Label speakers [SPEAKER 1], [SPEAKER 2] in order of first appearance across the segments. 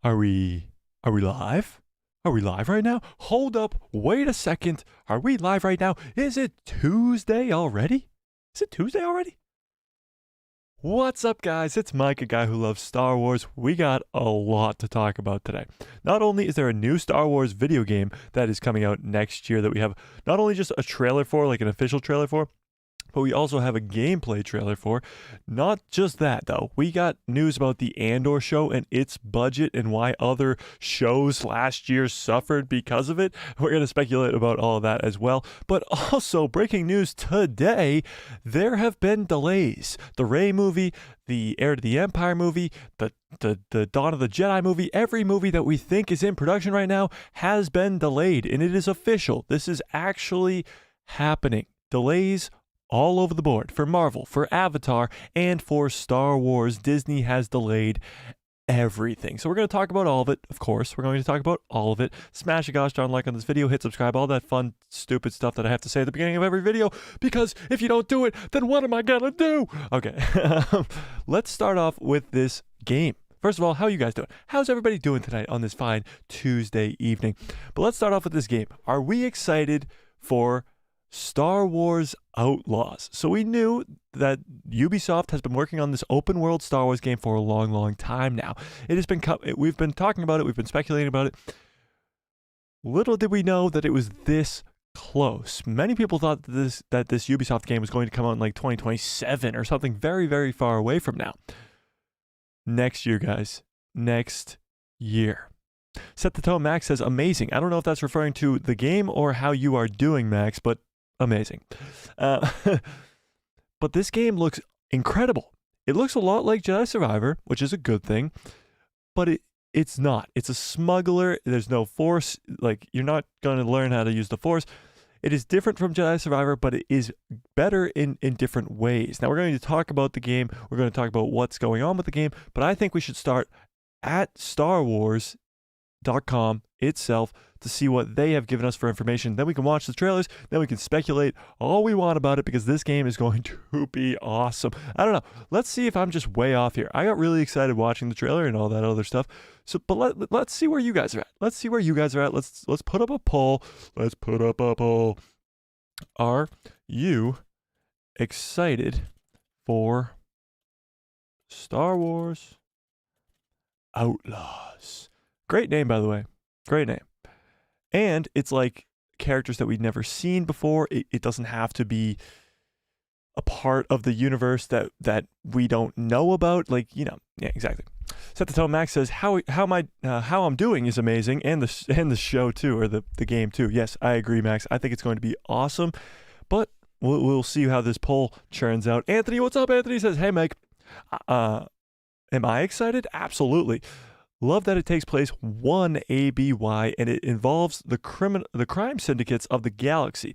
[SPEAKER 1] Are we live? Are we live right now? Hold up, wait a second. Are we live right now? Is it Tuesday already? Is it Tuesday already? What's up, guys? It's Mike, a guy who loves Star Wars. We got a lot to talk about today. Not only is there a new Star Wars video game that is coming out next year that we have not only just a trailer for, like an official trailer for, but we also have a gameplay trailer for. Not just that, though. We got news about the Andor show and its budget and why other shows last year suffered because of it. We're going to speculate about all of that as well. But also, breaking news today, there have been delays. The Rey movie, the Heir to the Empire movie, the Dawn of the Jedi movie, every movie that we think is in production right now has been delayed. And it is official. This is actually happening. Delays all over the board for Marvel, for Avatar, and for Star Wars. Disney has delayed everything. So we're going to talk about all of it, of course. We're going to talk about all of it. Smash a gosh darn like on this video, hit subscribe, all that fun, stupid stuff that I have to say at the beginning of every video, because if you don't do it, then what am I going to do? Okay, let's start off with this game. First of all, how are you guys doing? How's everybody doing tonight on this fine Tuesday evening? But let's start off with this game. Are we excited for Star Wars Outlaws? So we knew that Ubisoft has been working on this open world Star Wars game for a long time now. It has been we've been talking about it, we've been speculating about it. Little did we know that it was this close. Many people thought that this Ubisoft game was going to come out in like 2027 or something very far away from now. Next year, guys. Next year. Set the Tone Max says amazing. I don't know if that's referring to the game or how you are doing, Max, but amazing. But this game looks incredible. It looks a lot like Jedi Survivor, which is a good thing, but it's not. It's a smuggler. There's no force. Like, you're not going to learn how to use the force. It is different from Jedi Survivor, but it is better in different ways. Now, we're going to talk about the game. We're going to talk about what's going on with the game, but I think we should start at StarWars.com itself to see what they have given us for information. Then we can watch the trailers, then we can speculate all we want about it, because this game is going to be awesome. I don't know. Let's see if I'm just way off here. I got really excited watching the trailer and all that other stuff. So, but let's see where you guys are at. Let's see where you guys are at. Let's put up a poll. Let's put up a poll. Are you excited for Star Wars Outlaws? Great name, by the way. Great name. And it's like characters that we've never seen before. It doesn't have to be a part of the universe that we don't know about. Like, you know, yeah, exactly. Set the Tone Max says how I'm doing is amazing, and the show too, or the game too. Yes, I agree, Max. I think it's going to be awesome, but we'll see how this poll churns out. Anthony, what's up? Anthony says, hey, Mike, am I excited? Absolutely. Love that it takes place 1 ABY and it involves the crime syndicates of the galaxy.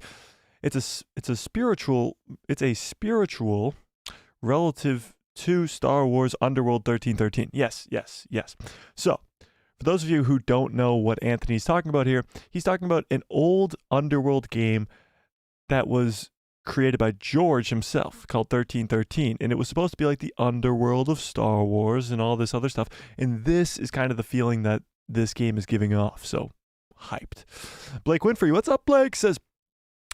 [SPEAKER 1] It's a spiritual relative to Star Wars Underworld 1313. Yes. So, for those of you who don't know what Anthony's talking about here, he's talking about an old Underworld game that was created by George himself, called 1313, and it was supposed to be like the underworld of Star Wars and all this other stuff, and this is kind of the feeling that this game is giving off. So hyped. Blake Winfrey, what's up, Blake? Says,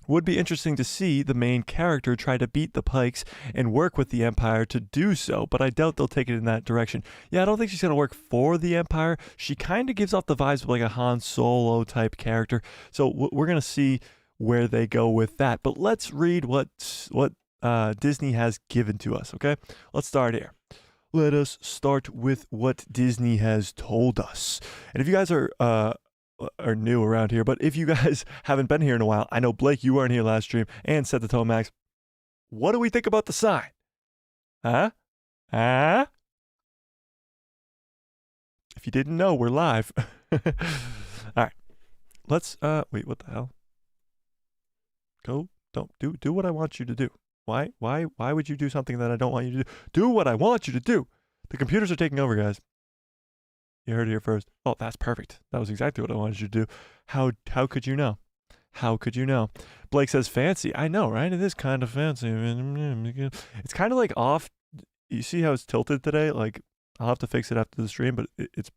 [SPEAKER 1] would be interesting to see the main character try to beat the Pikes and work with the Empire to do so, but I doubt they'll take it in that direction. Yeah, I don't think she's going to work for the Empire. She kind of gives off the vibes of like a Han Solo type character, so we're going to see where they go with that. But let's read what Disney has given to us, okay? Let's start here. Let us start with what Disney has told us. And if you guys are new around here, but if you guys haven't been here in a while, I know, Blake, you weren't here last stream, and Set the Tone Max, what do we think about the sign? Huh? If you didn't know, we're live. All right. Let's, wait, what the hell? Go, don't do what I want you to do. Why would you do something that I don't want you to do? Do what I want you to do. The computers are taking over, guys. You heard it here first. Oh, that's perfect. That was exactly what I wanted you to do. How could you know? How could you know? Blake says fancy. I know, right? It is kind of fancy. It's kind of like off. You see how it's tilted today? Like, I'll have to fix it after the stream, but it's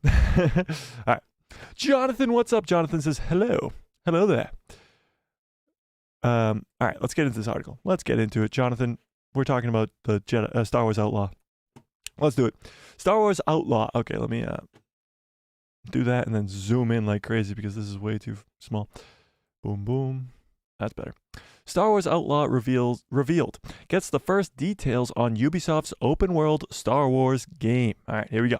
[SPEAKER 1] All right. Jonathan, what's up? Jonathan says, hello. Hello there. All right, let's get into this article. Let's get into it. Jonathan, we're talking about the Star Wars Outlaw. Let's do it. Star Wars Outlaw. Okay, let me do that and then zoom in like crazy because this is way too small. Boom, boom. That's better. Star Wars Outlaw revealed. Gets the first details on Ubisoft's open world Star Wars game. All right, here we go.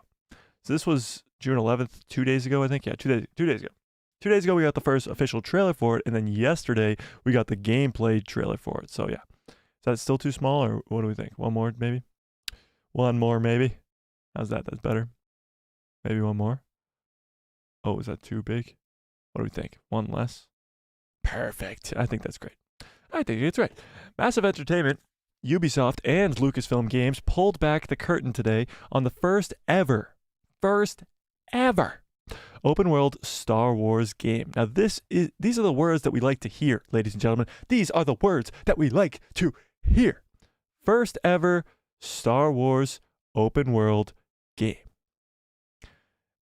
[SPEAKER 1] So this was June 11th, 2 days ago, I think. Yeah, 2 days ago. 2 days ago, we got the first official trailer for it, and then yesterday, we got the gameplay trailer for it. So, yeah. Is that still too small, or what do we think? One more, maybe? One more, maybe? How's that? That's better. Maybe one more? Oh, is that too big? What do we think? One less? Perfect. I think that's great. I think it's right. Massive Entertainment, Ubisoft, and Lucasfilm Games pulled back the curtain today on the first ever open world Star Wars game. Now these are the words that we like to hear, ladies and gentlemen. These are the words that we like to hear. First ever Star Wars open world game.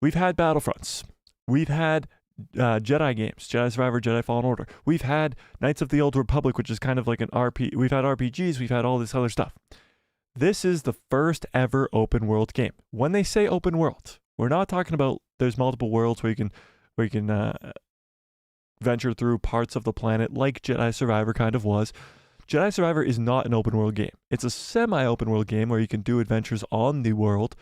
[SPEAKER 1] We've had Battlefronts. We've had Jedi games, Jedi Survivor, Jedi Fallen Order. We've had Knights of the Old Republic, which is kind of like an RP. We've had RPGs. We've had all this other stuff. This is the first ever open world game. When they say open world, we're not talking about there's multiple worlds where you can venture through parts of the planet like Jedi Survivor kind of was. Jedi Survivor is not an open world game. It's a semi-open world game where you can do adventures on the world.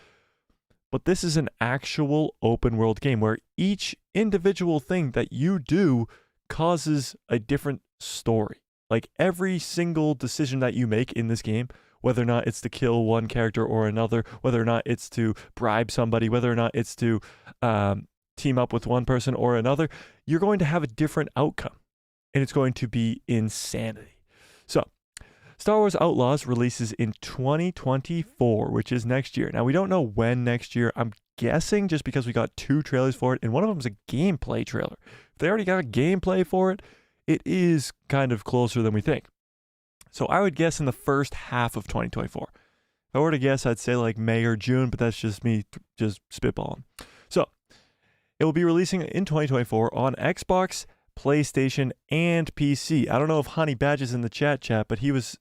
[SPEAKER 1] But this is an actual open world game where each individual thing that you do causes a different story. Like every single decision that you make in this game, whether or not it's to kill one character or another, whether or not it's to bribe somebody, whether or not it's to team up with one person or another, you're going to have a different outcome. And it's going to be insanity. So, Star Wars Outlaws releases in 2024, which is next year. Now, we don't know when next year. I'm guessing just because we got 2 trailers for it, and one of them is a gameplay trailer. If they already got a gameplay for it, it is kind of closer than we think. So I would guess in the first half of 2024. If I were to guess, I'd say like May or June, but that's just me just spitballing. So it will be releasing in 2024 on Xbox, PlayStation, and PC. I don't know if Honey Badge is in the chat, but he was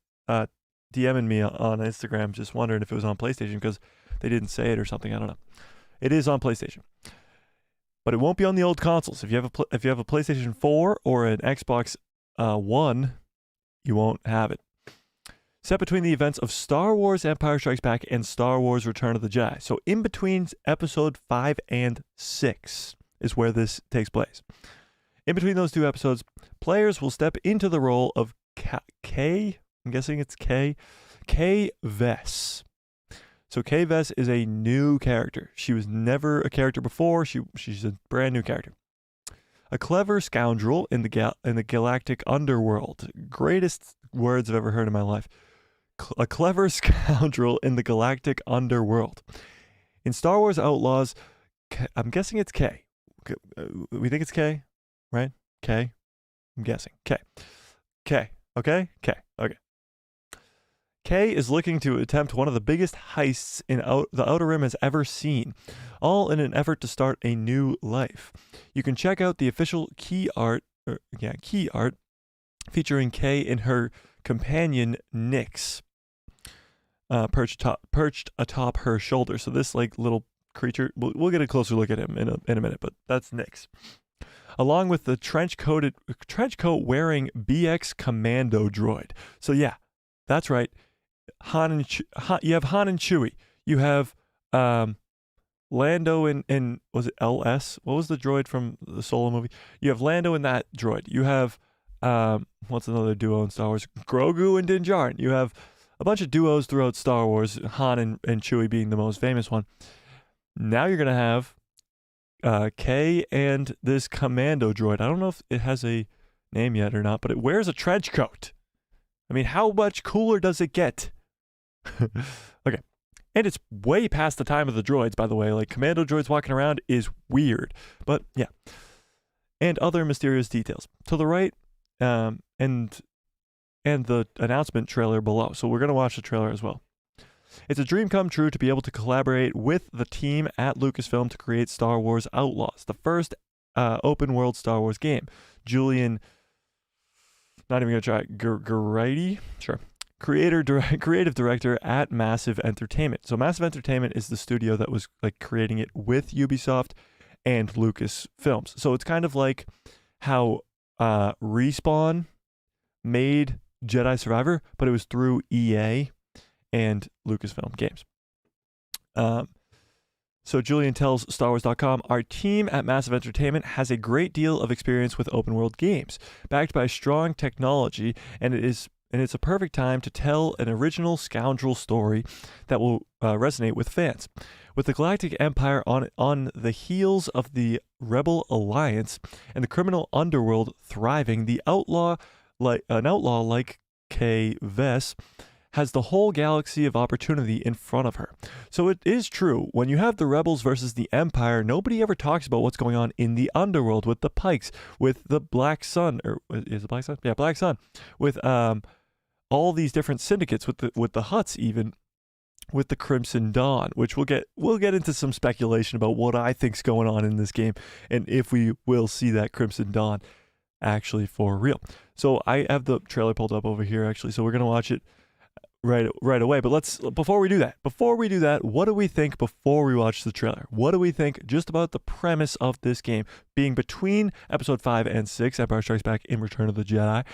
[SPEAKER 1] DMing me on Instagram just wondering if it was on PlayStation because they didn't say it or something. I don't know. It is on PlayStation. But it won't be on the old consoles. If you have a PlayStation 4 or an Xbox One, you won't have it. Set between the events of Star Wars Empire Strikes Back and Star Wars Return of the Jedi. So in between episode 5 and 6 is where this takes place. In between those 2 episodes, players will step into the role of Kay, I'm guessing it's Kay Vess. So Kay Vess is a new character. She was never a character before. She's a brand new character. A clever scoundrel in the galactic underworld. Greatest words I've ever heard in my life. A clever scoundrel in the galactic underworld. In Star Wars Outlaws, I'm guessing it's K. We think it's K, right? K. I'm guessing. K. Okay? K. Okay. Kay is looking to attempt one of the biggest heists the Outer Rim has ever seen, all in an effort to start a new life. You can check out the official key art featuring Kay and her companion Nyx, perched atop her shoulder. So this like little creature, we'll get a closer look at him in a minute, but that's Nyx. Along with the trench coat wearing BX commando droid. So yeah, that's right. You have Han and Chewie. You have Lando and was it LS? What was the droid from the Solo movie? You have Lando and that droid. You have what's another duo in Star Wars? Grogu and Din Djarin. You have a bunch of duos throughout Star Wars, Han and Chewie being the most famous one. Now you're gonna have Kay and this commando droid. I don't know if it has a name yet or not, but it wears a trench coat. I mean, how much cooler does it get? Okay. And it's way past the time of the droids, by the way. Like, commando droids walking around is weird. But, yeah. And other mysterious details. To the right, and the announcement trailer below. So we're going to watch the trailer as well. It's a dream come true to be able to collaborate with the team at Lucasfilm to create Star Wars Outlaws, the first open world Star Wars game. Julian, not even gonna try, Grady? Sure. Creative director at Massive Entertainment. So Massive Entertainment is the studio that was like creating it with Ubisoft and Lucasfilms. So it's kind of like how Respawn made Jedi Survivor, but it was through EA and Lucasfilm Games. So Julian tells StarWars.com, our team at Massive Entertainment has a great deal of experience with open world games, backed by strong technology, and it's a perfect time to tell an original scoundrel story that will resonate with fans. With the Galactic Empire on the heels of the Rebel Alliance and the criminal underworld thriving, an outlaw like Kay Vess has the whole galaxy of opportunity in front of her. So it is true, when you have the rebels versus the Empire, nobody ever talks about what's going on in the underworld with the Pikes, with the Black Sun, or is it Black Sun? Yeah, Black Sun, with all these different syndicates, with the Hutts, even with the Crimson Dawn, which we'll get into some speculation about what I think's going on in this game and if we will see that Crimson Dawn actually for real. So I have the trailer pulled up over here actually, so we're gonna watch it right away. But before we do that, what do we think before we watch the trailer? What do we think just about the premise of this game being between episode 5 and 6, Empire Strikes Back in Return of the Jedi,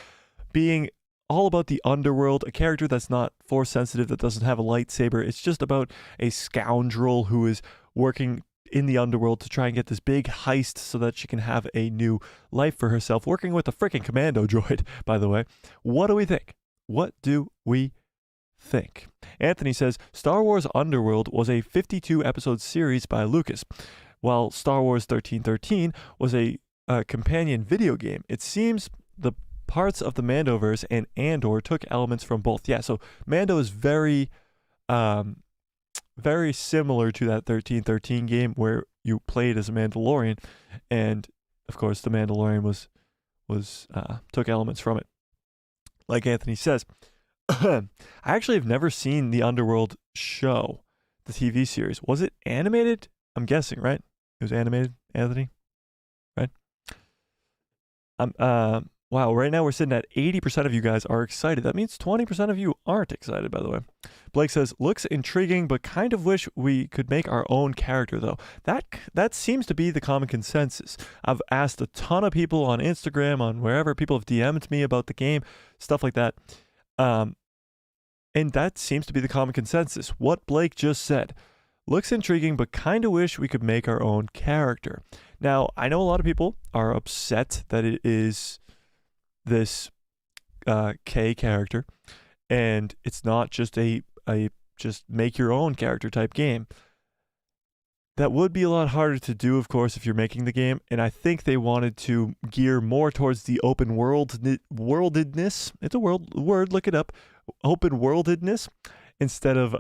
[SPEAKER 1] being all about the underworld, a character that's not force sensitive, that doesn't have a lightsaber. It's just about a scoundrel who is working in the underworld to try and get this big heist so that she can have a new life for herself, working with a freaking commando droid, by the way. What do we think? What do we think? Anthony says, Star Wars Underworld was a 52 episode series by Lucas, while Star Wars 1313 was a companion video game. It seems the parts of the Mandoverse and Andor took elements from both. Yeah, so Mando is very similar to that 1313 game where you played as a Mandalorian, and of course the Mandalorian was took elements from it. Like Anthony says, I actually have never seen the Underworld show, the TV series. Was it animated? I'm guessing, right? It was animated, Anthony, right? Wow, right now we're sitting at 80% of you guys are excited. That means 20% of you aren't excited, by the way. Blake says, looks intriguing, but kind of wish we could make our own character, though. That seems to be the common consensus. I've asked a ton of people on Instagram, on wherever, people have DM'd me about the game, stuff like that. And that seems to be the common consensus. What Blake just said. Looks intriguing, but kind of wish we could make our own character. Now, I know a lot of people are upset that it is this K character, and it's not just a just make your own character type game. That would be a lot harder to do, of course, if you're making the game, and I think they wanted to gear more towards the open worldedness. It's a word, look it up. Open worldedness instead of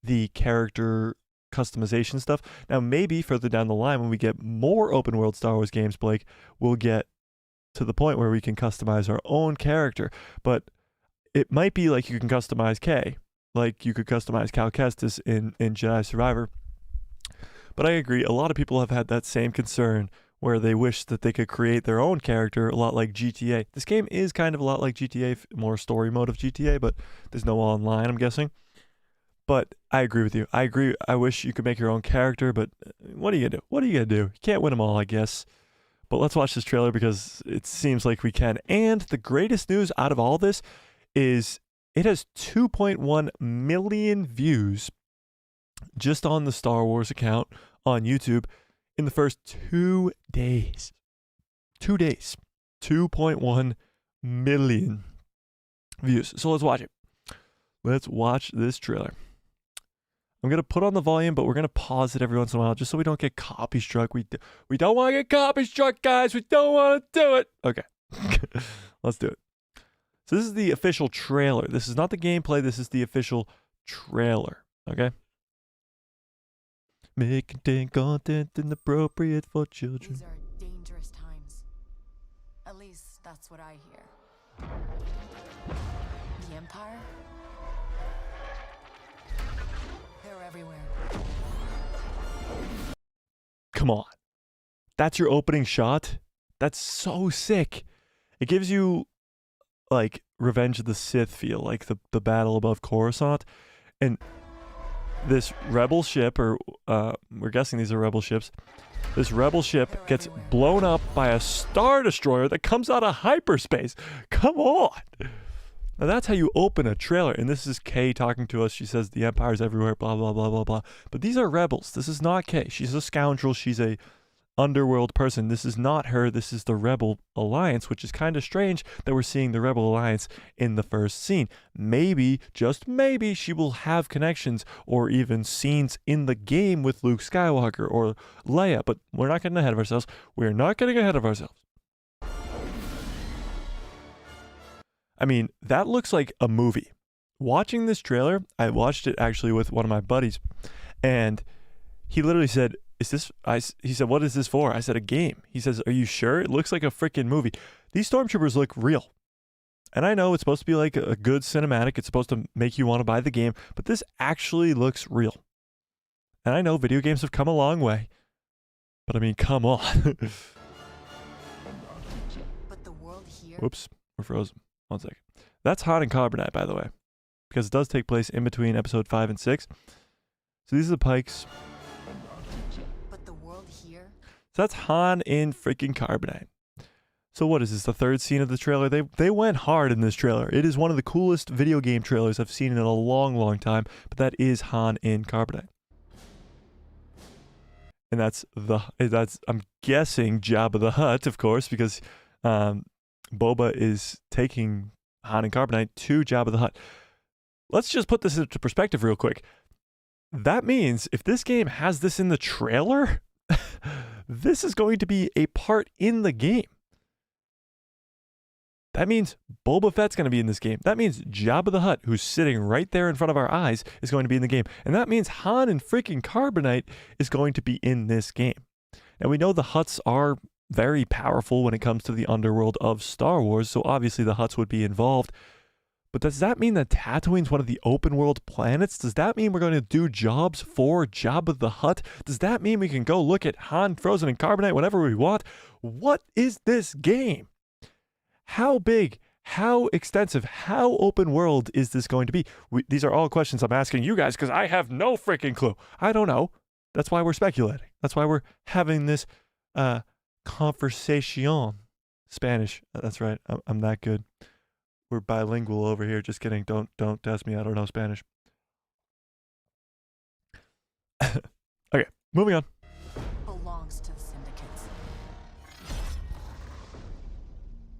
[SPEAKER 1] the character customization stuff. Now, maybe further down the line, when we get more open world Star Wars games, Blake, we'll get to the point where we can customize our own character. But it might be like you can customize Kay, like you could customize Cal Kestis in Jedi Survivor. But I agree, a lot of people have had that same concern where they wish that they could create their own character, a lot like GTA. This game is kind of a lot like GTA, more story mode of GTA, but there's no online, I'm guessing. But I agree with you. I agree. I wish you could make your own character, but what are you gonna do? What are you gonna do? You can't win them all, I guess. But let's watch this trailer because it seems like we can. And the greatest news out of all this is it has 2.1 million views just on the Star Wars account on YouTube in the first 2 days. 2 days. 2.1 million views. So let's watch it. Let's watch this trailer. I'm going to put on the volume, but we're going to pause it every once in a while just so we don't get copy struck. We don't want to get copy struck, guys. We don't want to do it. Okay. Let's do it. So this is the official trailer. This is not the gameplay. This is the official trailer. Okay? May contain content inappropriate for children.
[SPEAKER 2] These are dangerous times. At least that's what I hear. The Empire?
[SPEAKER 1] come on. That's your opening shot? That's so sick. It gives you, like, Revenge of the Sith feel, like the battle above Coruscant. And this rebel ship, or we're guessing these are rebel ships, this rebel ship gets blown up by a Star Destroyer that comes out of hyperspace. Come on. Now that's how you open a trailer. And this is Kay talking to us. She says the Empire's everywhere, blah, blah, blah, blah, blah. But these are rebels. This is not Kay. She's a scoundrel. She's a underworld person. This is not her. This is the Rebel Alliance, which is kind of strange that we're seeing the Rebel Alliance in the first scene. Maybe, just maybe, she will have connections or even scenes in the game with Luke Skywalker or Leia, but we're not getting ahead of ourselves. We're not getting ahead of ourselves. I mean, that looks like a movie. Watching this trailer, I watched it actually with one of my buddies, and he literally said, he said, what is this for? I said, a game. He says, are you sure? It looks like a freaking movie. These stormtroopers look real. And I know it's supposed to be like a good cinematic. It's supposed to make you want to buy the game, but this actually looks real. And I know video games have come a long way, but I mean, come on.
[SPEAKER 2] But the world here.
[SPEAKER 1] Whoops, we're frozen. 1 second. That's Han and Carbonite, by the way, because it does take place in between episode 5 and 6. So these are the Pikes. So that's Han in freaking Carbonite. So what is this, the third scene of the trailer? They went hard in this trailer. It is one of the coolest video game trailers I've seen in a long, long time. But that is Han in Carbonite. And that's I'm guessing Jabba the Hutt, of course, because Boba is taking Han and Carbonite to Jabba the Hutt. Let's just put this into perspective real quick. That means if this game has this in the trailer, this is going to be a part in the game. That means Boba Fett's going to be in this game. That means Jabba the Hutt, who's sitting right there in front of our eyes, is going to be in the game. And that means Han and freaking Carbonite is going to be in this game. Now, we know the Hutts are very powerful when it comes to the underworld of Star Wars, so obviously the Hutts would be involved. But does that mean that Tatooine's one of the open world planets? Does that mean we're going to do jobs for Jabba the Hutt? Does that mean we can go look at Han, Frozen, and Carbonite whenever we want? What is this game? How big? How extensive? How open world is this going to be? These are all questions I'm asking you guys because I have no freaking clue. I don't know. That's why we're speculating. That's why we're having this conversation. Spanish. That's right. I'm that good. We're bilingual over here. Just kidding. Don't test me. I don't know Spanish. Okay, moving on.
[SPEAKER 2] Belongs to the syndicates.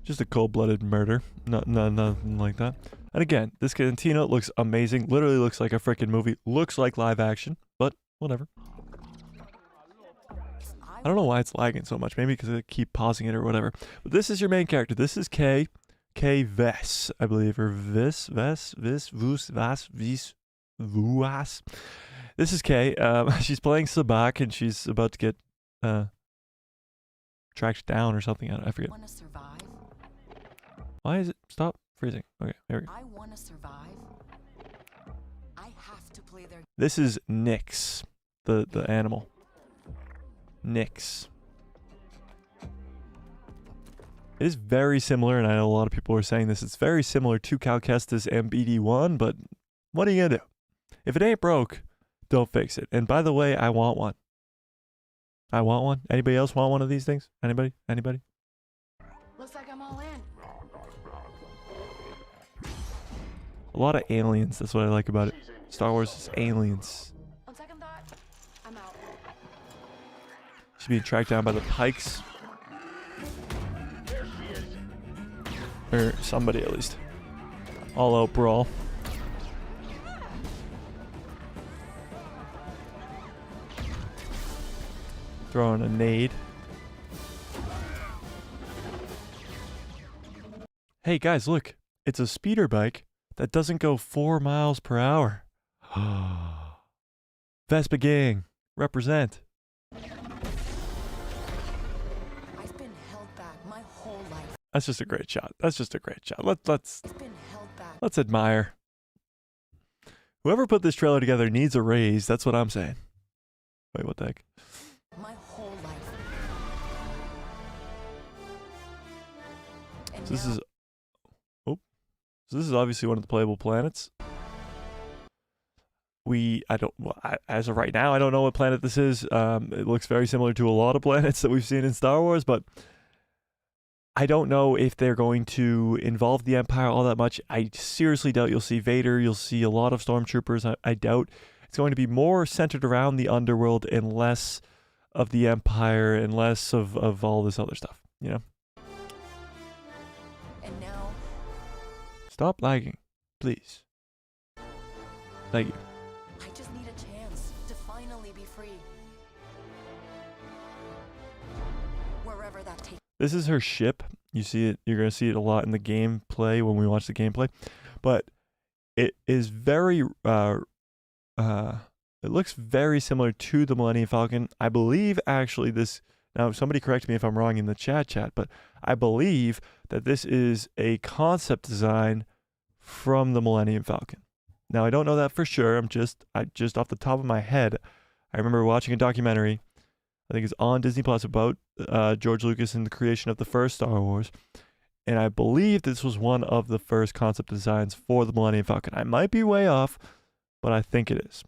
[SPEAKER 1] Just a cold-blooded murder. Nothing like that. And again, this cantina looks amazing. Literally looks like a freaking movie. Looks like live action, but whatever. I don't know why it's lagging so much. Maybe because I keep pausing it or whatever. But this is your main character. This is Kay. Kay Vess, I believe, or Vis, Ves, Vis, Vus, Vas, Vis, Vuas. This is Kay. She's playing Sabak, and she's about to get tracked down or something. I forget.
[SPEAKER 2] Want to survive?
[SPEAKER 1] Why is it? Stop freezing. Okay, there we go.
[SPEAKER 2] I want to survive. I have to play their.
[SPEAKER 1] This is Nyx, the animal. Nyx. It is very similar, and I know a lot of people are saying this. It's very similar to Cal Kestis MBD1, but what are you gonna do? If it ain't broke, don't fix it. And by the way, I want one. I want one. Anybody else want one of these things? Anybody? Anybody?
[SPEAKER 2] Looks like I'm all in.
[SPEAKER 1] A lot of aliens. That's what I like about it. Star Wars is aliens.
[SPEAKER 2] On second thought, I'm out.
[SPEAKER 1] She's being tracked down by the Pikes. Or somebody at least. All out brawl. Throwing a nade. Hey guys, look. It's a speeder bike that doesn't go 4 miles per hour. Vespa gang, represent.
[SPEAKER 2] I've been held back my whole life.
[SPEAKER 1] That's just a great shot. That's just a great shot.
[SPEAKER 2] I've been held back.
[SPEAKER 1] Let's admire. Whoever put this trailer together needs a raise. That's what I'm saying. Wait, what the heck?
[SPEAKER 2] My whole And
[SPEAKER 1] So this
[SPEAKER 2] now,
[SPEAKER 1] is so this is obviously one of the playable planets. As of right now, I don't know what planet this is. It looks very similar to a lot of planets that we've seen in Star Wars, but I don't know if they're going to involve the Empire all that much. I seriously doubt you'll see Vader. You'll see a lot of stormtroopers. I doubt it's going to be more centered around the underworld and less of the Empire and less of all this other stuff, you know?
[SPEAKER 2] and now,
[SPEAKER 1] Stop lagging, please. Thank you.
[SPEAKER 2] I just need a chance to finally be free. Wherever that takes.
[SPEAKER 1] This is her ship. You see it. You're going to see it a lot in the gameplay when we watch the gameplay. But it is very... it looks very similar to the Millennium Falcon. I believe, actually, this... Now, somebody correct me if I'm wrong in the chat, but I believe that this is a concept design from the Millennium Falcon. Now, I don't know that for sure. I just off the top of my head, I remember watching a documentary, I think it's on Disney Plus, about George Lucas and the creation of the first Star Wars. And I believe this was one of the first concept designs for the Millennium Falcon. I might be way off, but I think it is.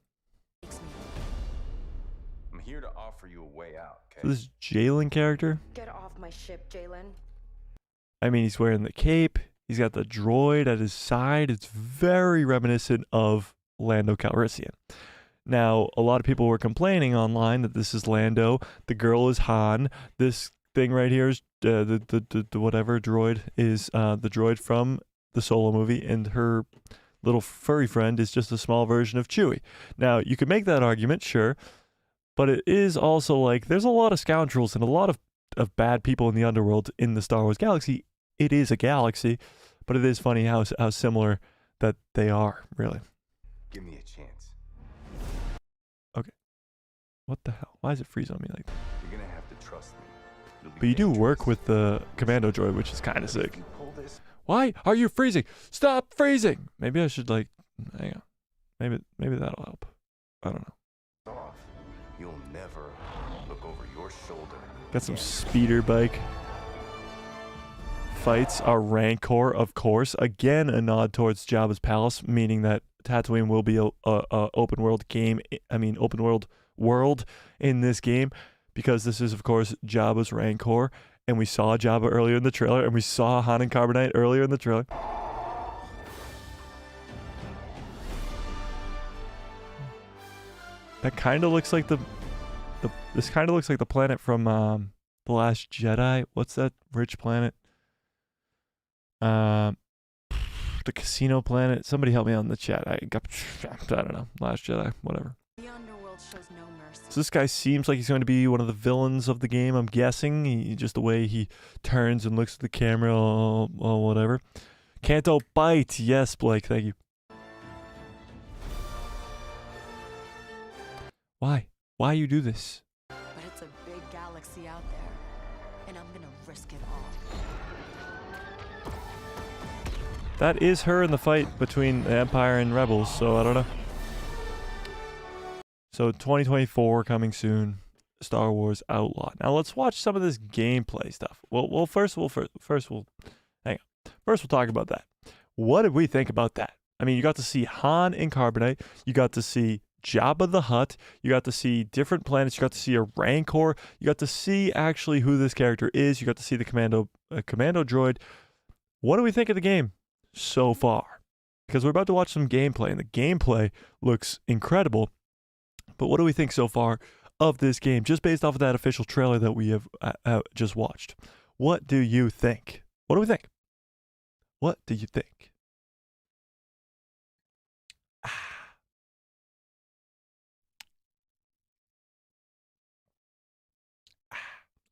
[SPEAKER 3] I'm here to offer you a way out, okay?
[SPEAKER 1] So this Jalen character,
[SPEAKER 4] Get off my ship, Jalen.
[SPEAKER 1] I mean, he's wearing the cape. He's got the droid at his side. It's very reminiscent of Lando Calrissian. Now, a lot of people were complaining online that this is Lando. The girl is Han. This thing right here is the whatever droid is the droid from the Solo movie, and her little furry friend is just a small version of Chewie. Now, you could make that argument, sure, but it is also like there's a lot of scoundrels and a lot of bad people in the underworld in the Star Wars galaxy. It is a galaxy, but it is funny how similar that they are, really.
[SPEAKER 3] Give me a chance.
[SPEAKER 1] What the hell? Why is it freeze on me like that?
[SPEAKER 3] You're gonna have to trust me. It'll be
[SPEAKER 1] But you do work
[SPEAKER 3] dangerous.
[SPEAKER 1] with the commando droid, which is kind of
[SPEAKER 3] If
[SPEAKER 1] sick.
[SPEAKER 3] you pull this
[SPEAKER 1] Why are you freezing? Stop freezing! Maybe I should, like, hang on. Maybe that'll help. I don't know.
[SPEAKER 3] off, you'll never look over your shoulder.
[SPEAKER 1] Got some
[SPEAKER 3] again.
[SPEAKER 1] speeder bike fights. Our Rancor, of course. Again, a nod towards Jabba's palace, meaning that Tatooine will be a open world game. I mean, open world in this game, because this is, of course, Jabba's Rancor, and we saw Jabba earlier in the trailer, and we saw Han and Carbonite earlier in the trailer. That kind of looks like this kind of looks like the planet from The Last Jedi. What's that rich planet? The casino planet. Somebody help me out in the chat. I don't know. Last Jedi, whatever.
[SPEAKER 2] The underworld shows no mercy.
[SPEAKER 1] So this guy seems like he's going to be one of the villains of the game, I'm guessing. Just the way he turns and looks at the camera, or whatever. Canto bite. Yes, Blake, thank you. Why? Why you do this?
[SPEAKER 2] But it's a big galaxy out there, and I'm gonna risk it all.
[SPEAKER 1] That is her in the fight between the Empire and Rebels, so I don't know. So 2024 coming soon. Star Wars Outlaw. Now let's watch some of this gameplay stuff. First we'll talk about that. What did we think about that? I mean, you got to see Han and Carbonite. You got to see Jabba the Hutt. You got to see different planets. You got to see a Rancor. You got to see actually who this character is. You got to see the commando droid. What do we think of the game so far? Because we're about to watch some gameplay, and the gameplay looks incredible. But what do we think so far of this game, just based off of that official trailer that we have just watched? What do you think? What do we think? What do you think?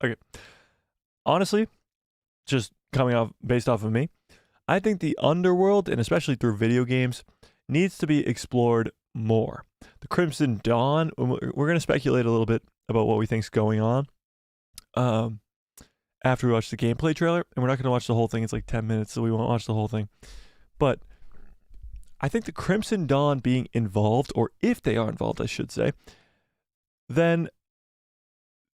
[SPEAKER 1] Okay. Honestly, just based off of me, I think the underworld, and especially through video games, needs to be explored more. The Crimson Dawn, we're going to speculate a little bit about what we think's going on after we watch the gameplay trailer, and we're not going to watch the whole thing. It's like 10 minutes, so we won't watch the whole thing. But I think the Crimson Dawn being involved, or if they are involved, I should say, then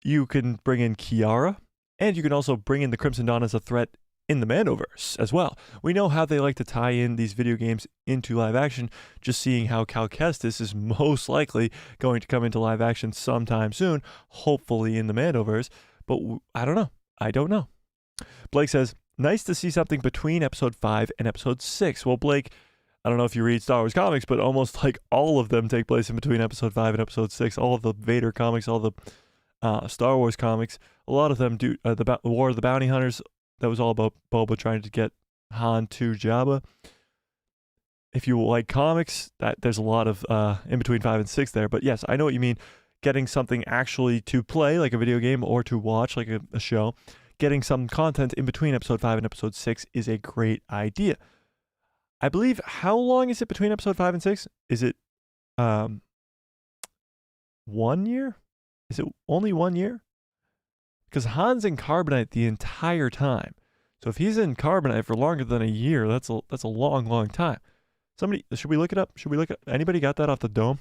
[SPEAKER 1] you can bring in Kiara, and you can also bring in the Crimson Dawn as a threat in the Mandoverse as well. We know how they like to tie in these video games into live action, just seeing how Cal Kestis is most likely going to come into live action sometime soon, hopefully in the Mandoverse, but I don't know. I don't know. Blake says, nice to see something between episode 5 and episode 6. Well, Blake, I don't know if you read Star Wars comics, but almost like all of them take place in between episode 5 and episode 6. All of the Vader comics, all the Star Wars comics, a lot of them do. The War of the Bounty Hunters, that was all about Boba trying to get Han to Jabba. If you like comics, there's a lot of in between 5 and 6 there. But yes, I know what you mean. Getting something actually to play, like a video game, or to watch, like a show, getting some content in between episode 5 and episode 6 is a great idea. I believe, how long is it between episode 5 and 6? Is it 1 year? Is it only 1 year? Because Han's in Carbonite the entire time. So if he's in Carbonite for longer than a year, that's a long, long time. Somebody, should we look it up? Anybody got that off the dome?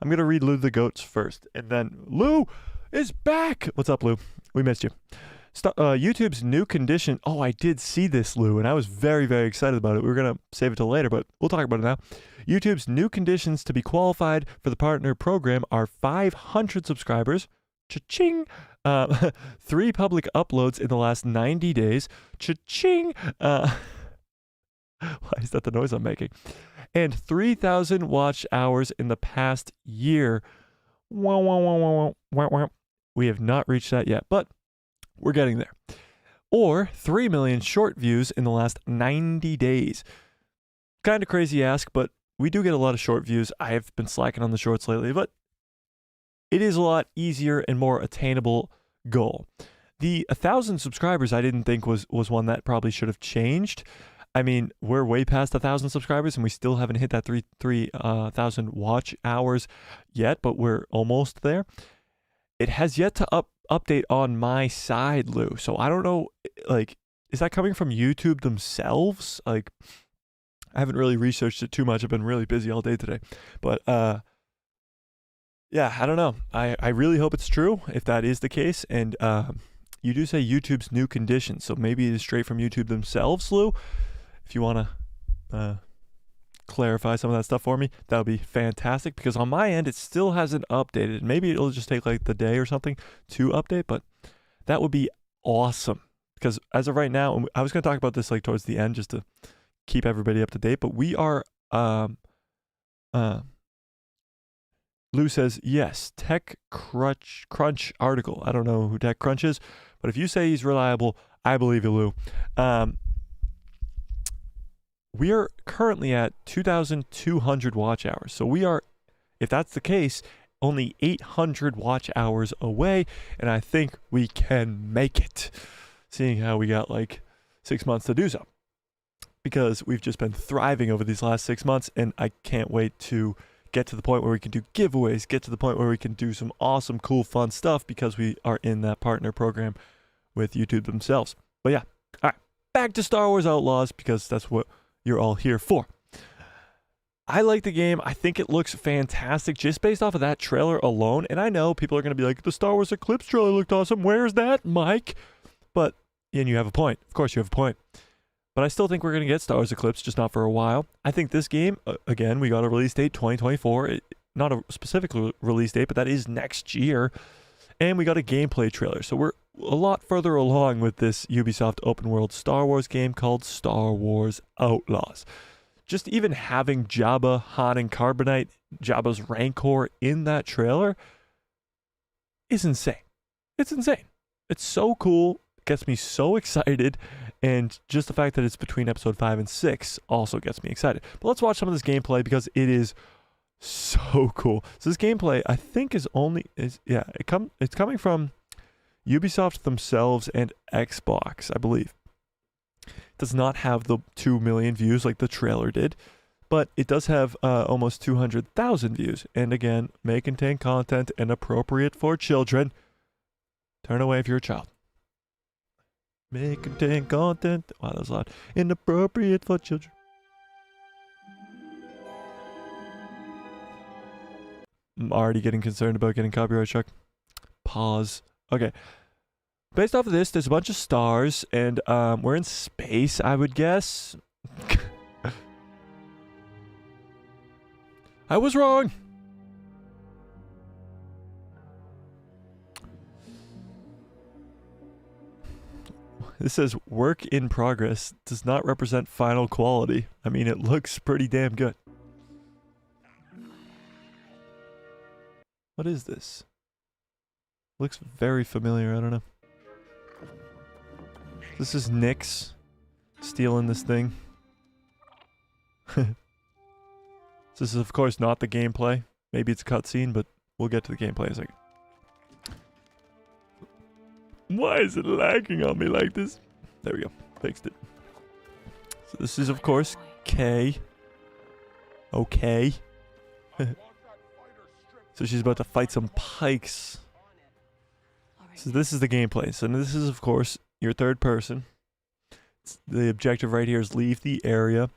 [SPEAKER 1] I'm going to read Lou the Goats first. And then, Lou is back! What's up, Lou? We missed you. YouTube's new condition. Oh, I did see this, Lou, and I was very, very excited about it. We were going to save it till later, but we'll talk about it now. YouTube's new conditions to be qualified for the partner program are 500 subscribers. Cha-ching! 3 public uploads in the last 90 days. Cha-ching! Why is that the noise I'm making? And 3,000 watch hours in the past year. Wah, wah, wah, wah, wah, wah, wah. We have not reached that yet, but we're getting there. Or 3 million short views in the last 90 days. Kind of crazy ask, but we do get a lot of short views. I have been slacking on the shorts lately, but it is a lot easier and more attainable goal. The 1,000 subscribers I didn't think was one that probably should have changed. I mean, we're way past 1,000 subscribers and we still haven't hit that 3,000 watch hours yet, but we're almost there. It has yet to update on my side, Lou. So I don't know, like, is that coming from YouTube themselves? Like, I haven't really researched it too much. I've been really busy all day today. But yeah, I don't know. I really hope it's true if that is the case. And you do say YouTube's new conditions, so maybe it is straight from YouTube themselves, Lou. If you want to clarify some of that stuff for me, that would be fantastic, because on my end, it still hasn't updated. Maybe it'll just take like the day or something to update, but that would be awesome, because as of right now, I was going to talk about this like towards the end just to keep everybody up to date, but we are, Lou says, yes, TechCrunch article. I don't know who TechCrunch is, but if you say he's reliable, I believe you, Lou. We are currently at 2,200 watch hours. So we are, if that's the case, only 800 watch hours away. And I think we can make it, seeing how we got like 6 months to do so. Because we've just been thriving over these last 6 months. And I can't wait to get to the point where we can do giveaways, get to the point where we can do some awesome, cool, fun stuff, because we are in that partner program with YouTube themselves. But yeah, all right, back to Star Wars Outlaws, because that's what you're all here for. I like the game. I think it looks fantastic just based off of that trailer alone. And I know people are going to be like, the Star Wars Eclipse trailer looked awesome. Where's that, Mike? But, and you have a point. Of course you have a point. But I still think we're going to get Star Wars Eclipse, just not for a while. I think this game, again, we got a release date, 2024. Not a specific release date, but that is next year. And we got a gameplay trailer. So we're a lot further along with this Ubisoft open world Star Wars game called Star Wars Outlaws. Just even having Jabba, Han, and Carbonite, Jabba's Rancor in that trailer is insane. It's insane. It's so cool. It gets me so excited. And just the fact that it's between episode 5 and 6 also gets me excited. But let's watch some of this gameplay, because it is so cool. So this gameplay, I think, it's coming from Ubisoft themselves and Xbox, I believe. It does not have the 2 million views like the trailer did, but it does have almost 200,000 views. And again, may contain content inappropriate for children. Turn away if you're a child. May contain content. Wow, that was loud. Inappropriate for children. I'm already getting concerned about getting copyright struck. Pause. Okay. Based off of this, there's a bunch of stars, and we're in space, I would guess. I was wrong. This says work in progress does not represent final quality. I mean, it looks pretty damn good. What is this? Looks very familiar. I don't know. This is Nyx stealing this thing. This is, of course, not the gameplay. Maybe it's a cutscene, but we'll get to the gameplay in a second. Why is it lagging on me like this? There we go. Fixed it. So this is, of course, Kay. Okay. So she's about to fight some pikes. So this is the gameplay. So this is, of course, your third person. The objective right here is leave the area.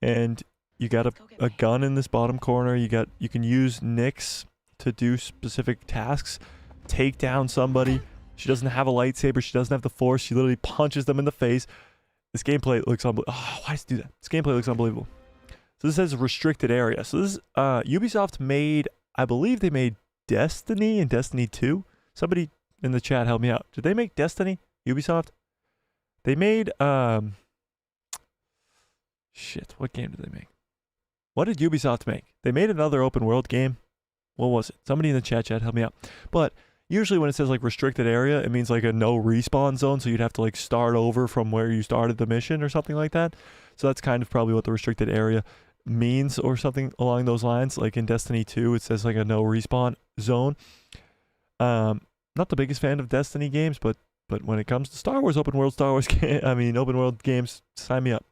[SPEAKER 1] And you got a gun in this bottom corner. You can use Nyx to do specific tasks. Take down somebody. She doesn't have a lightsaber. She doesn't have the Force. She literally punches them in the face. This gameplay looks unbelievable. Oh, why does it do that? This gameplay looks unbelievable. So this says restricted area. So this is, Ubisoft made, I believe they made Destiny and Destiny 2. Somebody in the chat help me out. Did they make Destiny? Ubisoft? They made, shit, what game did they make? What did Ubisoft make? They made another open world game. What was it? Somebody in the chat help me out. But usually when it says like restricted area, it means like a no respawn zone. So you'd have to like start over from where you started the mission or something like that. So that's kind of probably what the restricted area means or something along those lines. Like in Destiny 2, it says like a no respawn zone. Not the biggest fan of Destiny games, but when it comes to Star Wars, open world games, sign me up.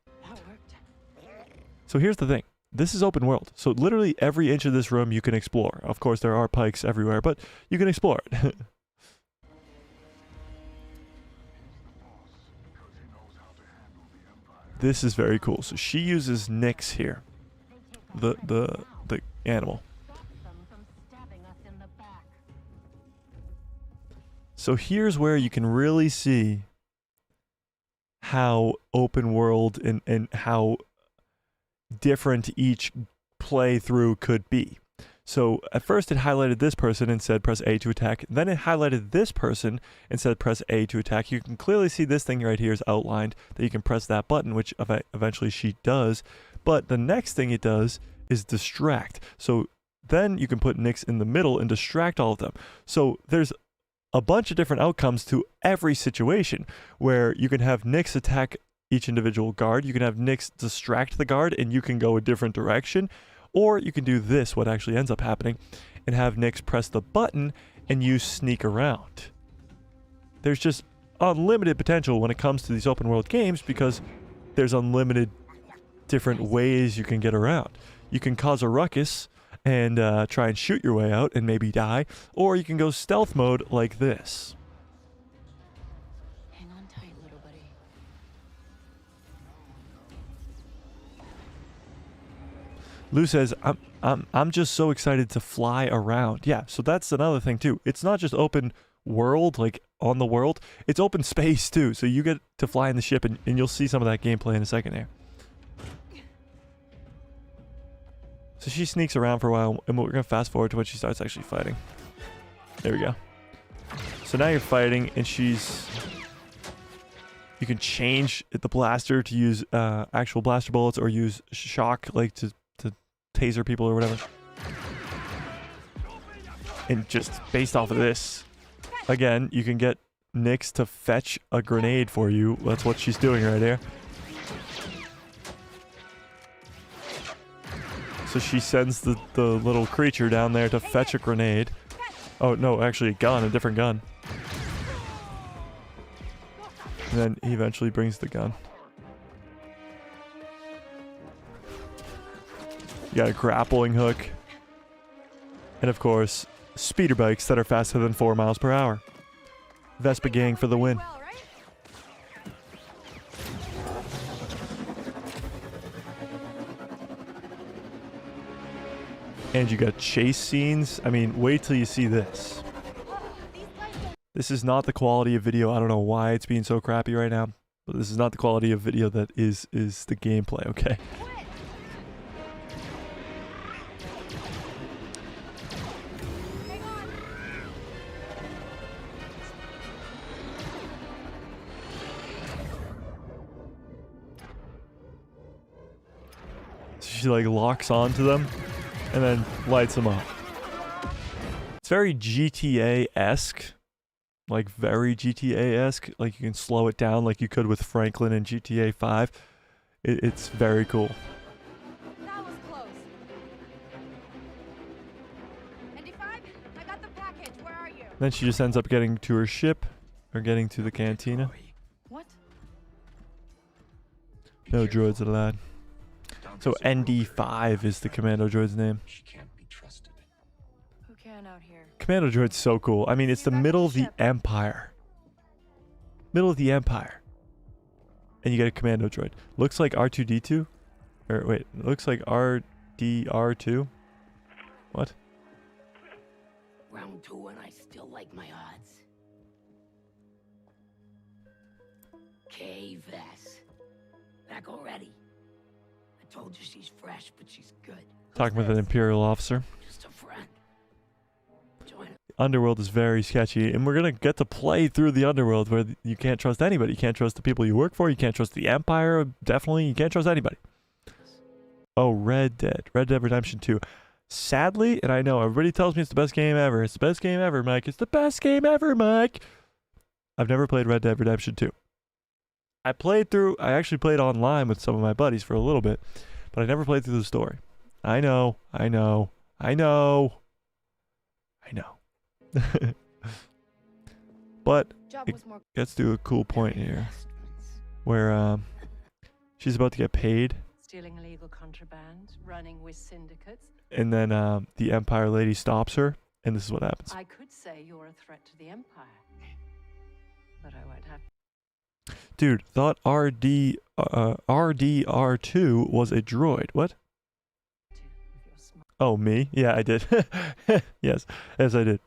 [SPEAKER 1] So here's the thing. This is open world. So literally every inch of this room you can explore. Of course, there are pikes everywhere, but you can explore it. This is very cool. So she uses Nyx here. The animal. So here's where you can really see how open world and how different each playthrough could be. So at first it highlighted this person and said press A to attack. Then it highlighted this person and said press A to attack. You can clearly see this thing right here is outlined that you can press that button, which eventually she does. But the next thing it does is distract. So then you can put Nyx in the middle and distract all of them. So there's a bunch of different outcomes to every situation where you can have Nyx attack each individual guard. You can have Nyx distract the guard and you can go a different direction. Or you can do this, what actually ends up happening, and have Nyx press the button and you sneak around. There's just unlimited potential when it comes to these open world games because there's unlimited different ways you can get around. You can cause a ruckus and try and shoot your way out and maybe die, or you can go stealth mode like this.
[SPEAKER 2] Hang on tight, little buddy.
[SPEAKER 1] Lou says, I'm just so excited to fly around. Yeah, so that's another thing too. It's not just open world, like on the world. It's open space too. So you get to fly in the ship and you'll see some of that gameplay in a second here. So she sneaks around for a while and we're going to fast forward to when she starts actually fighting. There we go. So now you're fighting and you can change the blaster to use actual blaster bullets or use shock like to taser people or whatever. And just based off of this, again, you can get Nyx to fetch a grenade for you. That's what she's doing right here. So she sends the little creature down there to fetch a grenade. Oh, no, actually a gun, a different gun. And then he eventually brings the gun. You got a grappling hook. And of course, speeder bikes that are faster than 4 miles per hour. Vespa gang for the win. And you got chase scenes. I mean, wait till you see this. This is not the quality of video. I don't know why it's being so crappy right now, but this is not the quality of video that is the gameplay, okay? She like locks onto them and then lights them up. It's very GTA-esque. Like very GTA-esque. Like you can slow it down like you could with Franklin in GTA 5. It's very cool.
[SPEAKER 4] That was close. ND5, I got the package. Where are you?
[SPEAKER 1] Then she just ends up getting to her ship or getting to the cantina.
[SPEAKER 2] What?
[SPEAKER 1] No droids allowed. So ND5 is the commando droid's name.
[SPEAKER 3] She can't be trusted.
[SPEAKER 2] Who can out here?
[SPEAKER 1] Commando droid's so cool. I mean, it's the middle of the Empire. Middle of the Empire. And you get a commando droid. Looks like R2-D2. Or wait, looks like RDR2. What?
[SPEAKER 5] Round 2 and I still like my odds. K-Vess. Back already. I told you she's fresh, but she's good.
[SPEAKER 1] Talking with an Imperial officer.
[SPEAKER 5] Just a friend. Join us.
[SPEAKER 1] Underworld is very sketchy, and we're gonna get to play through the Underworld where you can't trust anybody. You can't trust the people you work for. You can't trust the Empire. Definitely, you can't trust anybody. Oh, Red Dead Redemption 2. Sadly, and I know everybody tells me it's the best game ever. It's the best game ever, Mike. It's the best game ever, Mike. I've never played Red Dead Redemption 2. I actually played online with some of my buddies for a little bit, but I never played through the story. I know. But
[SPEAKER 4] Job
[SPEAKER 1] it
[SPEAKER 4] was more
[SPEAKER 1] gets to a cool point here where she's about to get paid,
[SPEAKER 6] Stealing illegal contraband, running with syndicates.
[SPEAKER 1] and then the Empire lady stops her, and this is what happens.
[SPEAKER 6] I could say you're a threat to the Empire, but I won't have
[SPEAKER 1] Dude, thought RDR2 was a droid. What?
[SPEAKER 6] to with your smart
[SPEAKER 1] Oh, me? Yeah, I did. Yes, I did.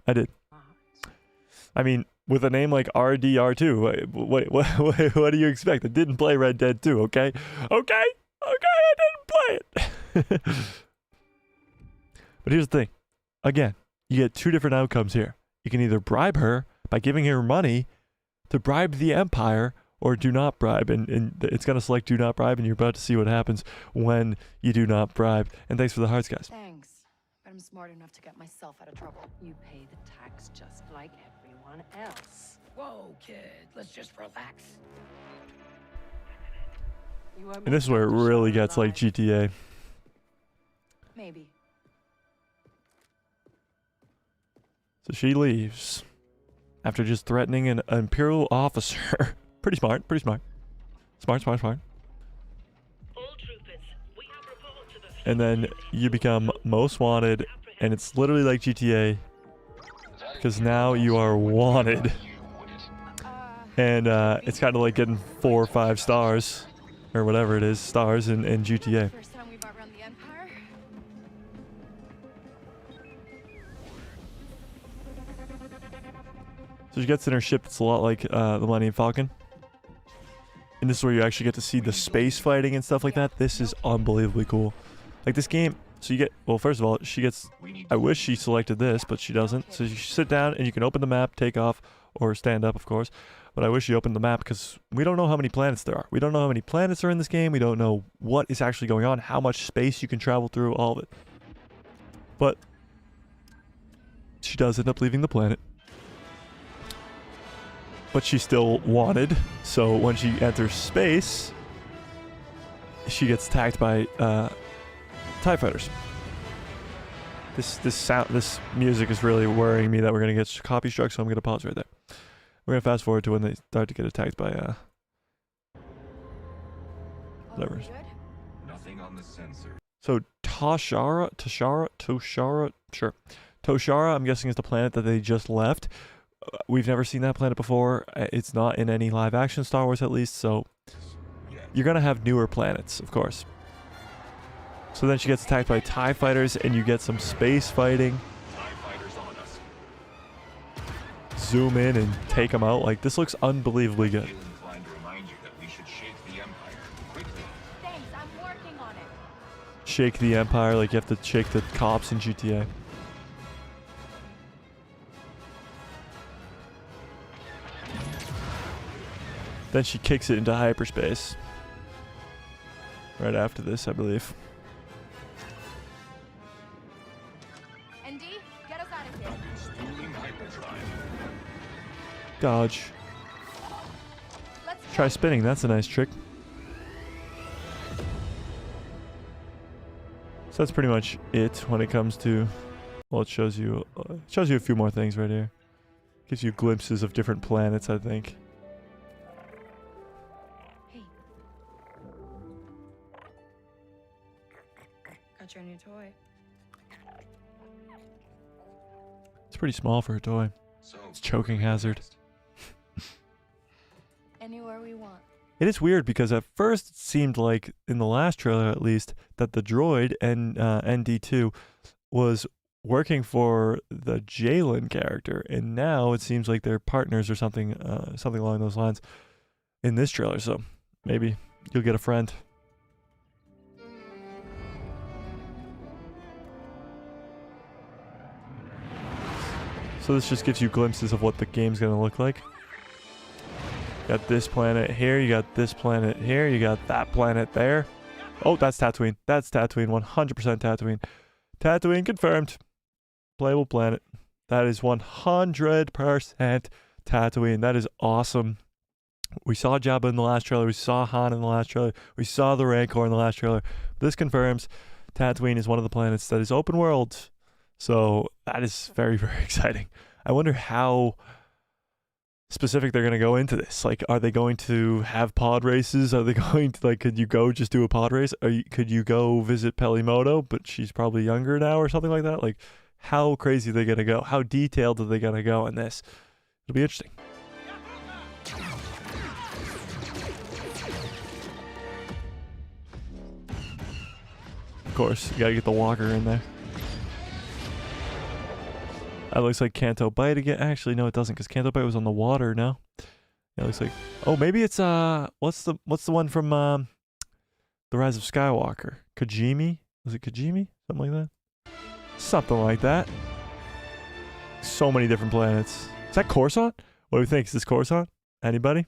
[SPEAKER 1] I mean, with a name like RDR2, wait, what do you expect? I didn't play Red Dead 2, okay? Okay, I didn't play it. But here's the thing. Again, you get two different outcomes here. You can either bribe her by giving her money to bribe the Empire, or do not bribe, and it's going to select do not bribe, and you're about to see what happens when you do not bribe. And thanks for the hearts, guys.
[SPEAKER 2] Thanks. But I'm smart enough to get myself out of trouble.
[SPEAKER 6] You pay the tax just like everyone else.
[SPEAKER 5] Whoa, kid. Let's just relax.
[SPEAKER 6] You won't
[SPEAKER 1] And this is where it
[SPEAKER 6] make
[SPEAKER 1] really
[SPEAKER 6] Shara
[SPEAKER 1] gets like
[SPEAKER 6] alive.
[SPEAKER 1] GTA.
[SPEAKER 2] Maybe.
[SPEAKER 1] So she leaves after just threatening an Imperial officer. Pretty smart. Smart.
[SPEAKER 7] All troopers, we have report to the
[SPEAKER 1] And then you become most wanted, and it's literally like GTA, because now you are wanted. And it's kind of like getting 4 or 5 stars, or whatever it is, stars in GTA.
[SPEAKER 2] First time we've outrun the Empire.
[SPEAKER 1] So she gets in her ship that's a lot like the Millennium Falcon. And this is where you actually get to see the space fighting and stuff like that. This is unbelievably cool. Like this game, so you get, well, first of all, she gets, I wish she selected this, but she doesn't. So you sit down and you can open the map, take off, or stand up, of course. But I wish you opened the map because we don't know how many planets there are. We don't know how many planets are in this game. We don't know what is actually going on, how much space you can travel through, all of it. But she does end up leaving the planet. But she's still wanted, so when she enters space, she gets attacked by TIE fighters. This music is really worrying me that we're gonna get copy struck, so I'm gonna pause right there. We're gonna fast forward to when they start to get attacked by whatever.
[SPEAKER 2] Good?
[SPEAKER 3] Nothing on the sensor.
[SPEAKER 1] So Toshara, sure. Toshara, I'm guessing is the planet that they just left. We've never seen that planet before. It's not in any live action Star Wars, at least, so you're gonna have newer planets, of course. So then she gets attacked by TIE fighters, and you get some space fighting.
[SPEAKER 3] TIE fighters on us.
[SPEAKER 1] zoom in and take them out. Like, this looks unbelievably good.
[SPEAKER 8] Feel inclined to remind you that we should shake the Empire quickly.
[SPEAKER 4] Thanks, I'm working on it.
[SPEAKER 1] Shake the Empire, like you have to shake the cops in GTA. Then she kicks it into hyperspace. Right after this, I believe.
[SPEAKER 4] ND, get us out of here.
[SPEAKER 8] Installing hyperdrive.
[SPEAKER 1] Dodge.
[SPEAKER 4] Let's
[SPEAKER 1] Try spinning, that's a nice trick. So that's pretty much it when it comes to, well, it shows you a few more things right here. Gives you glimpses of different planets, I think.
[SPEAKER 4] Hey. Got your new toy.
[SPEAKER 1] It's pretty small for a toy.
[SPEAKER 8] So,
[SPEAKER 1] It's choking hazard.
[SPEAKER 4] Anywhere we want.
[SPEAKER 1] It is weird because at first it seemed like, in the last trailer at least, that the droid ND2 was working for the Jalen character, and now it seems like they're partners or something along those lines in this trailer. So maybe you'll get a friend. So this just gives you glimpses of what the game's gonna look like. Got this planet here, you got this planet here, you got that planet there. Oh, that's Tatooine. That's Tatooine, 100% Tatooine. Tatooine confirmed. Playable planet. That is 100% Tatooine. That is awesome. We saw Jabba in the last trailer. We saw Han in the last trailer. We saw the Rancor in the last trailer. This confirms Tatooine is one of the planets that is open world. So that is very, very exciting. I wonder how specific they're going to go into this. Like, are they going to have pod races? Are they going to, like, could you go just do a pod race? Could you go visit Pelimoto, but she's probably younger now or something like that? Like, how crazy are they going to go? How detailed are they going to go in this? It'll be interesting. Of course, you got to get the walker in there. That looks like Canto Bight again. Actually, no, it doesn't, because Canto Bight was on the water now. Yeah, it looks like... Oh, maybe it's, what's the one from, The Rise of Skywalker? Kajimi? Was it Kajimi? Something like that? Something like that. So many different planets. Is that Coruscant? What do we think? Is this Coruscant? Anybody?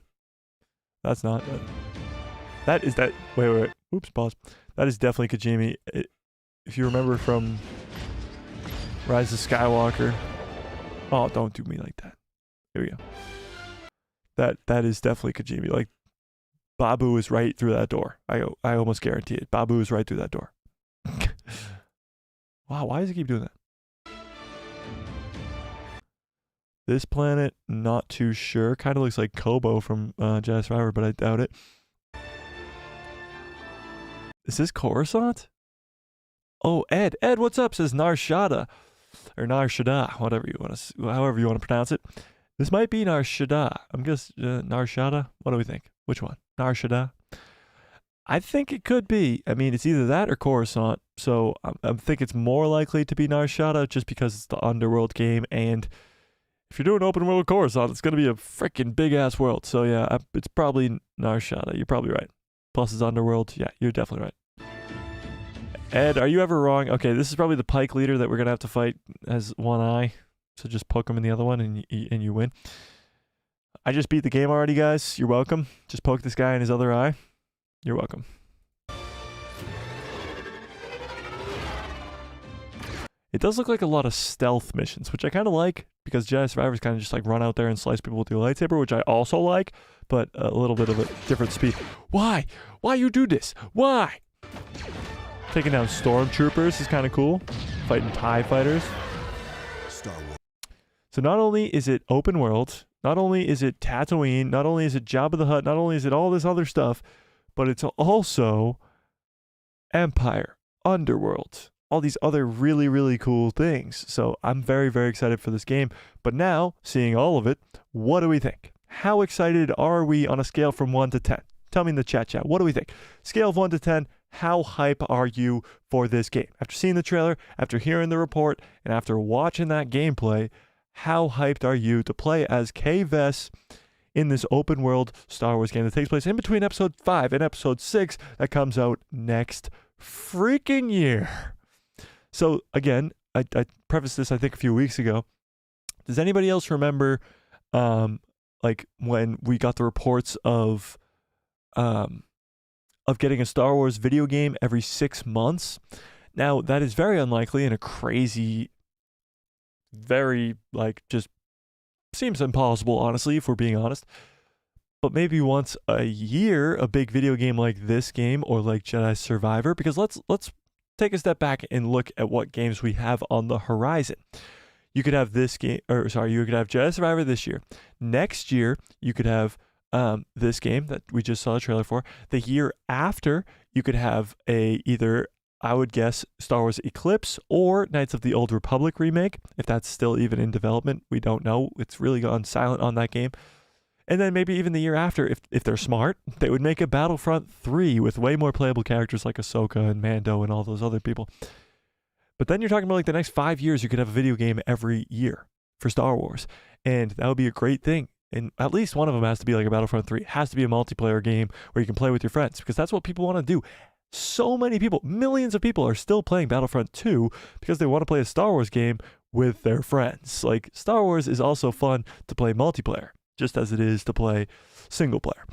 [SPEAKER 1] That's not. That is that... Wait. Oops, pause. That is definitely Kajimi. If you remember from Rise of Skywalker... Oh, don't do me like that. Here we go. That is definitely Kajimi. Like, Babu is right through that door. I almost guarantee it. Babu is right through that door. Wow, why does it keep doing that? This planet, not too sure. Kind of looks like Kobo from Jedi Survivor, but I doubt it. Is this Coruscant? Oh, Ed, what's up? Says Nar Shaddaa. Or Nar Shaddaa, however you want to pronounce it. This might be Nar Shaddaa. I'm just Nar Shaddaa. What do we think? Which one? Nar Shaddaa? I think it could be. I mean, it's either that or Coruscant. So I think it's more likely to be Nar Shaddaa just because it's the underworld game. And if you're doing open world Coruscant, it's going to be a freaking big ass world. So yeah, it's probably Nar Shaddaa. You're probably right. Plus it's underworld. Yeah, you're definitely right. Ed, are you ever wrong? Okay, this is probably the Pike leader that we're going to have to fight as one eye. So just poke him in the other one and you win. I just beat the game already, guys. You're welcome. Just poke this guy in his other eye. You're welcome. It does look like a lot of stealth missions, which I kind of like because Jedi Survivors kind of just like run out there and slice people with your lightsaber, which I also like, but a little bit of a different speed. Why? Why you do this? Why? Taking down stormtroopers is kind of cool. Fighting TIE fighters. So not only is it open world, not only is it Tatooine, not only is it Jabba the Hutt, not only is it all this other stuff, but it's also Empire, Underworld, all these other really, really cool things. So I'm very, very excited for this game. But now, seeing all of it, what do we think? How excited are we on a scale from 1 to 10? Tell me in the chat. What do we think? Scale of 1 to 10. How hype are you for this game? After seeing the trailer, after hearing the report, and after watching that gameplay, how hyped are you to play as Kay Vess in this open world Star Wars game that takes place in between episode 5 and episode 6 that comes out next freaking year? So again, I prefaced this I think a few weeks ago. Does anybody else remember like when we got the reports of getting a Star Wars video game every 6 months? Now, that is very unlikely and a crazy, very, like, just seems impossible, honestly, if we're being honest. But maybe once a year, a big video game like this game or like Jedi Survivor, because let's take a step back and look at what games we have on the horizon. You could have this game, you could have Jedi Survivor this year. Next year, you could have this game that we just saw a trailer for. The year after, you could have either, I would guess, Star Wars Eclipse or Knights of the Old Republic remake. If that's still even in development, we don't know. It's really gone silent on that game. And then maybe even the year after, if they're smart, they would make a Battlefront 3 with way more playable characters like Ahsoka and Mando and all those other people. But then you're talking about like the next 5 years, you could have a video game every year for Star Wars. And that would be a great thing. And at least one of them has to be like a Battlefront 3. It has to be a multiplayer game where you can play with your friends because that's what people want to do. So many people, millions of people are still playing Battlefront 2 because they want to play a Star Wars game with their friends. Like, Star Wars is also fun to play multiplayer, just as it is to play single player.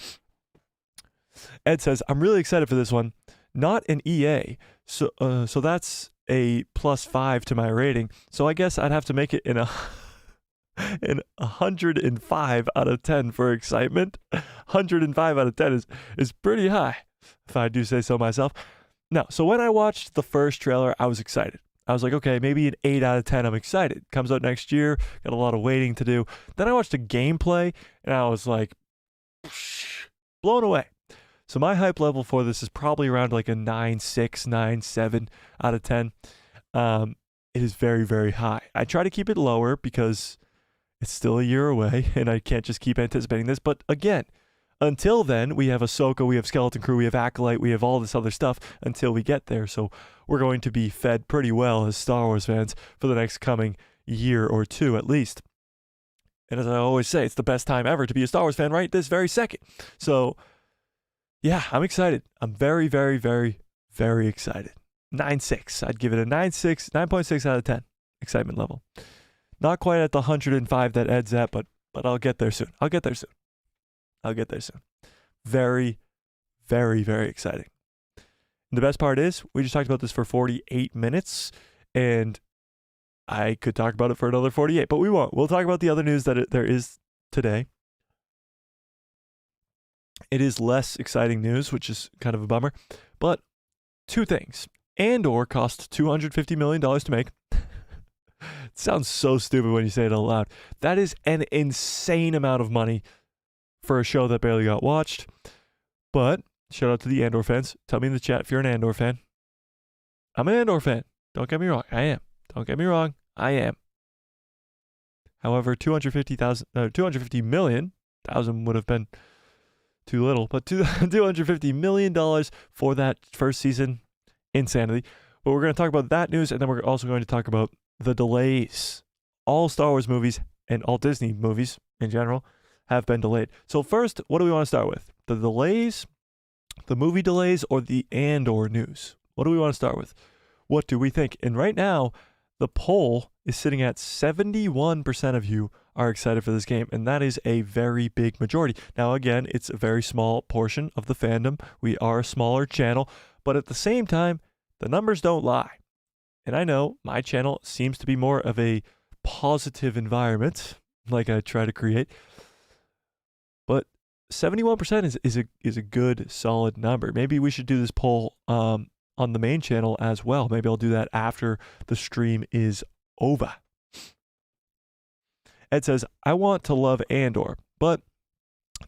[SPEAKER 1] Ed says, I'm really excited for this one. Not an EA. So that's a +5 to my rating. So I guess I'd have to make it in 105 out of 10 for excitement. 105 out of 10 is pretty high, if I do say so myself. Now, so when I watched the first trailer, I was excited. I was like, okay, maybe an 8 out of 10, I'm excited. Comes out next year, got a lot of waiting to do. Then I watched the gameplay, and I was like, blown away. So my hype level for this is probably around like a 9.6, 9.7 out of 10. It is very, very high. I try to keep it lower because it's still a year away, and I can't just keep anticipating this. But again, until then, we have Ahsoka, we have Skeleton Crew, we have Acolyte, we have all this other stuff until we get there. So we're going to be fed pretty well as Star Wars fans for the next coming year or two at least. And as I always say, it's the best time ever to be a Star Wars fan right this very second. So yeah, I'm excited. I'm very, very, very, very excited. 9.6. I'd give it a 9.6 out of 10 excitement level. Not quite at the 105 that Ed's at, but I'll get there soon. I'll get there soon. Very, very, very exciting. And the best part is, we just talked about this for 48 minutes, and I could talk about it for another 48, but we won't. We'll talk about the other news that there is today. It is less exciting news, which is kind of a bummer, but two things. Andor cost $250 million to make. It sounds so stupid when you say it out loud. That is an insane amount of money for a show that barely got watched. But shout out to the Andor fans. Tell me in the chat if you're an Andor fan. I'm an Andor fan. Don't get me wrong. I am. Don't get me wrong. I am. However, 250 million would have been too little, but $250 million for that first season. Insanity. But we're going to talk about that news, and then we're also going to talk about the delays. All Star Wars movies and all Disney movies in general have been delayed. So first, what do we want to start with? The delays, the movie delays, or the Andor news? What do we want to start with? What do we think? And right now, the poll is sitting at 71% of you are excited for this game, and that is a very big majority. Now, again, it's a very small portion of the fandom. We are a smaller channel, but at the same time, the numbers don't lie. And I know my channel seems to be more of a positive environment, like I try to create. But 71% is a good, solid number. Maybe we should do this poll on the main channel as well. Maybe I'll do that after the stream is over. Ed says, I want to love Andor, but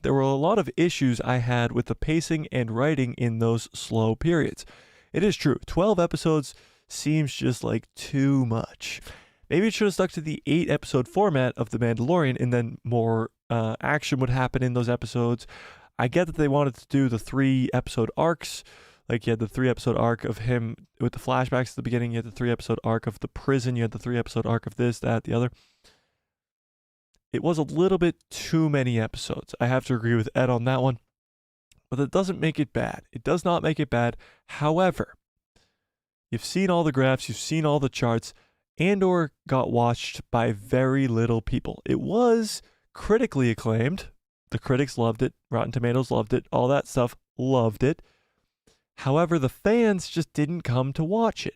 [SPEAKER 1] there were a lot of issues I had with the pacing and writing in those slow periods. It is true, 12 episodes seems just like too much. Maybe it should have stuck to the 8-episode format of The Mandalorian, and then more action would happen in those episodes. I get that they wanted to do the 3-episode arcs. Like, you had the 3-episode arc of him with the flashbacks at the beginning. You had the 3-episode arc of the prison. You had the 3-episode arc of this, that, the other. it was a little bit too many episodes. I have to agree with Ed on that one. But that doesn't make it bad. It does not make it bad. However, you've seen all the graphs, you've seen all the charts. Andor got watched by very little people. It was critically acclaimed. The critics loved it. Rotten Tomatoes loved it. All that stuff loved it. However, the fans just didn't come to watch it.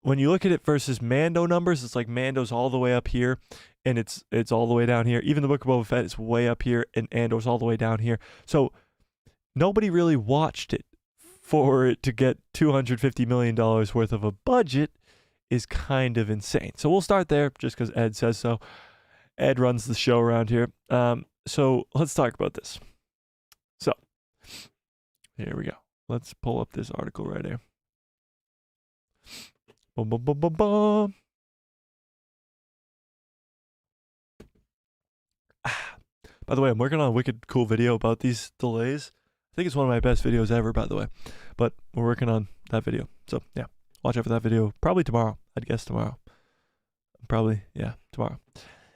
[SPEAKER 1] When you look at it versus Mando numbers, it's like Mando's all the way up here, and it's all the way down here. Even the Book of Boba Fett is way up here, and Andor's all the way down here. So nobody really watched it. For it to get $250 million worth of a budget is kind of insane. So we'll start there just because Ed says so. Ed runs the show around here. So let's talk about this. So here we go. Let's pull up this article right here. Boom, boom, boom, boom, boom. By the way, I'm working on a wicked cool video about these delays. I think it's one of my best videos ever, by the way. But we're working on that video. So, yeah. Watch out for that video. Probably tomorrow. I'd guess tomorrow. Tomorrow.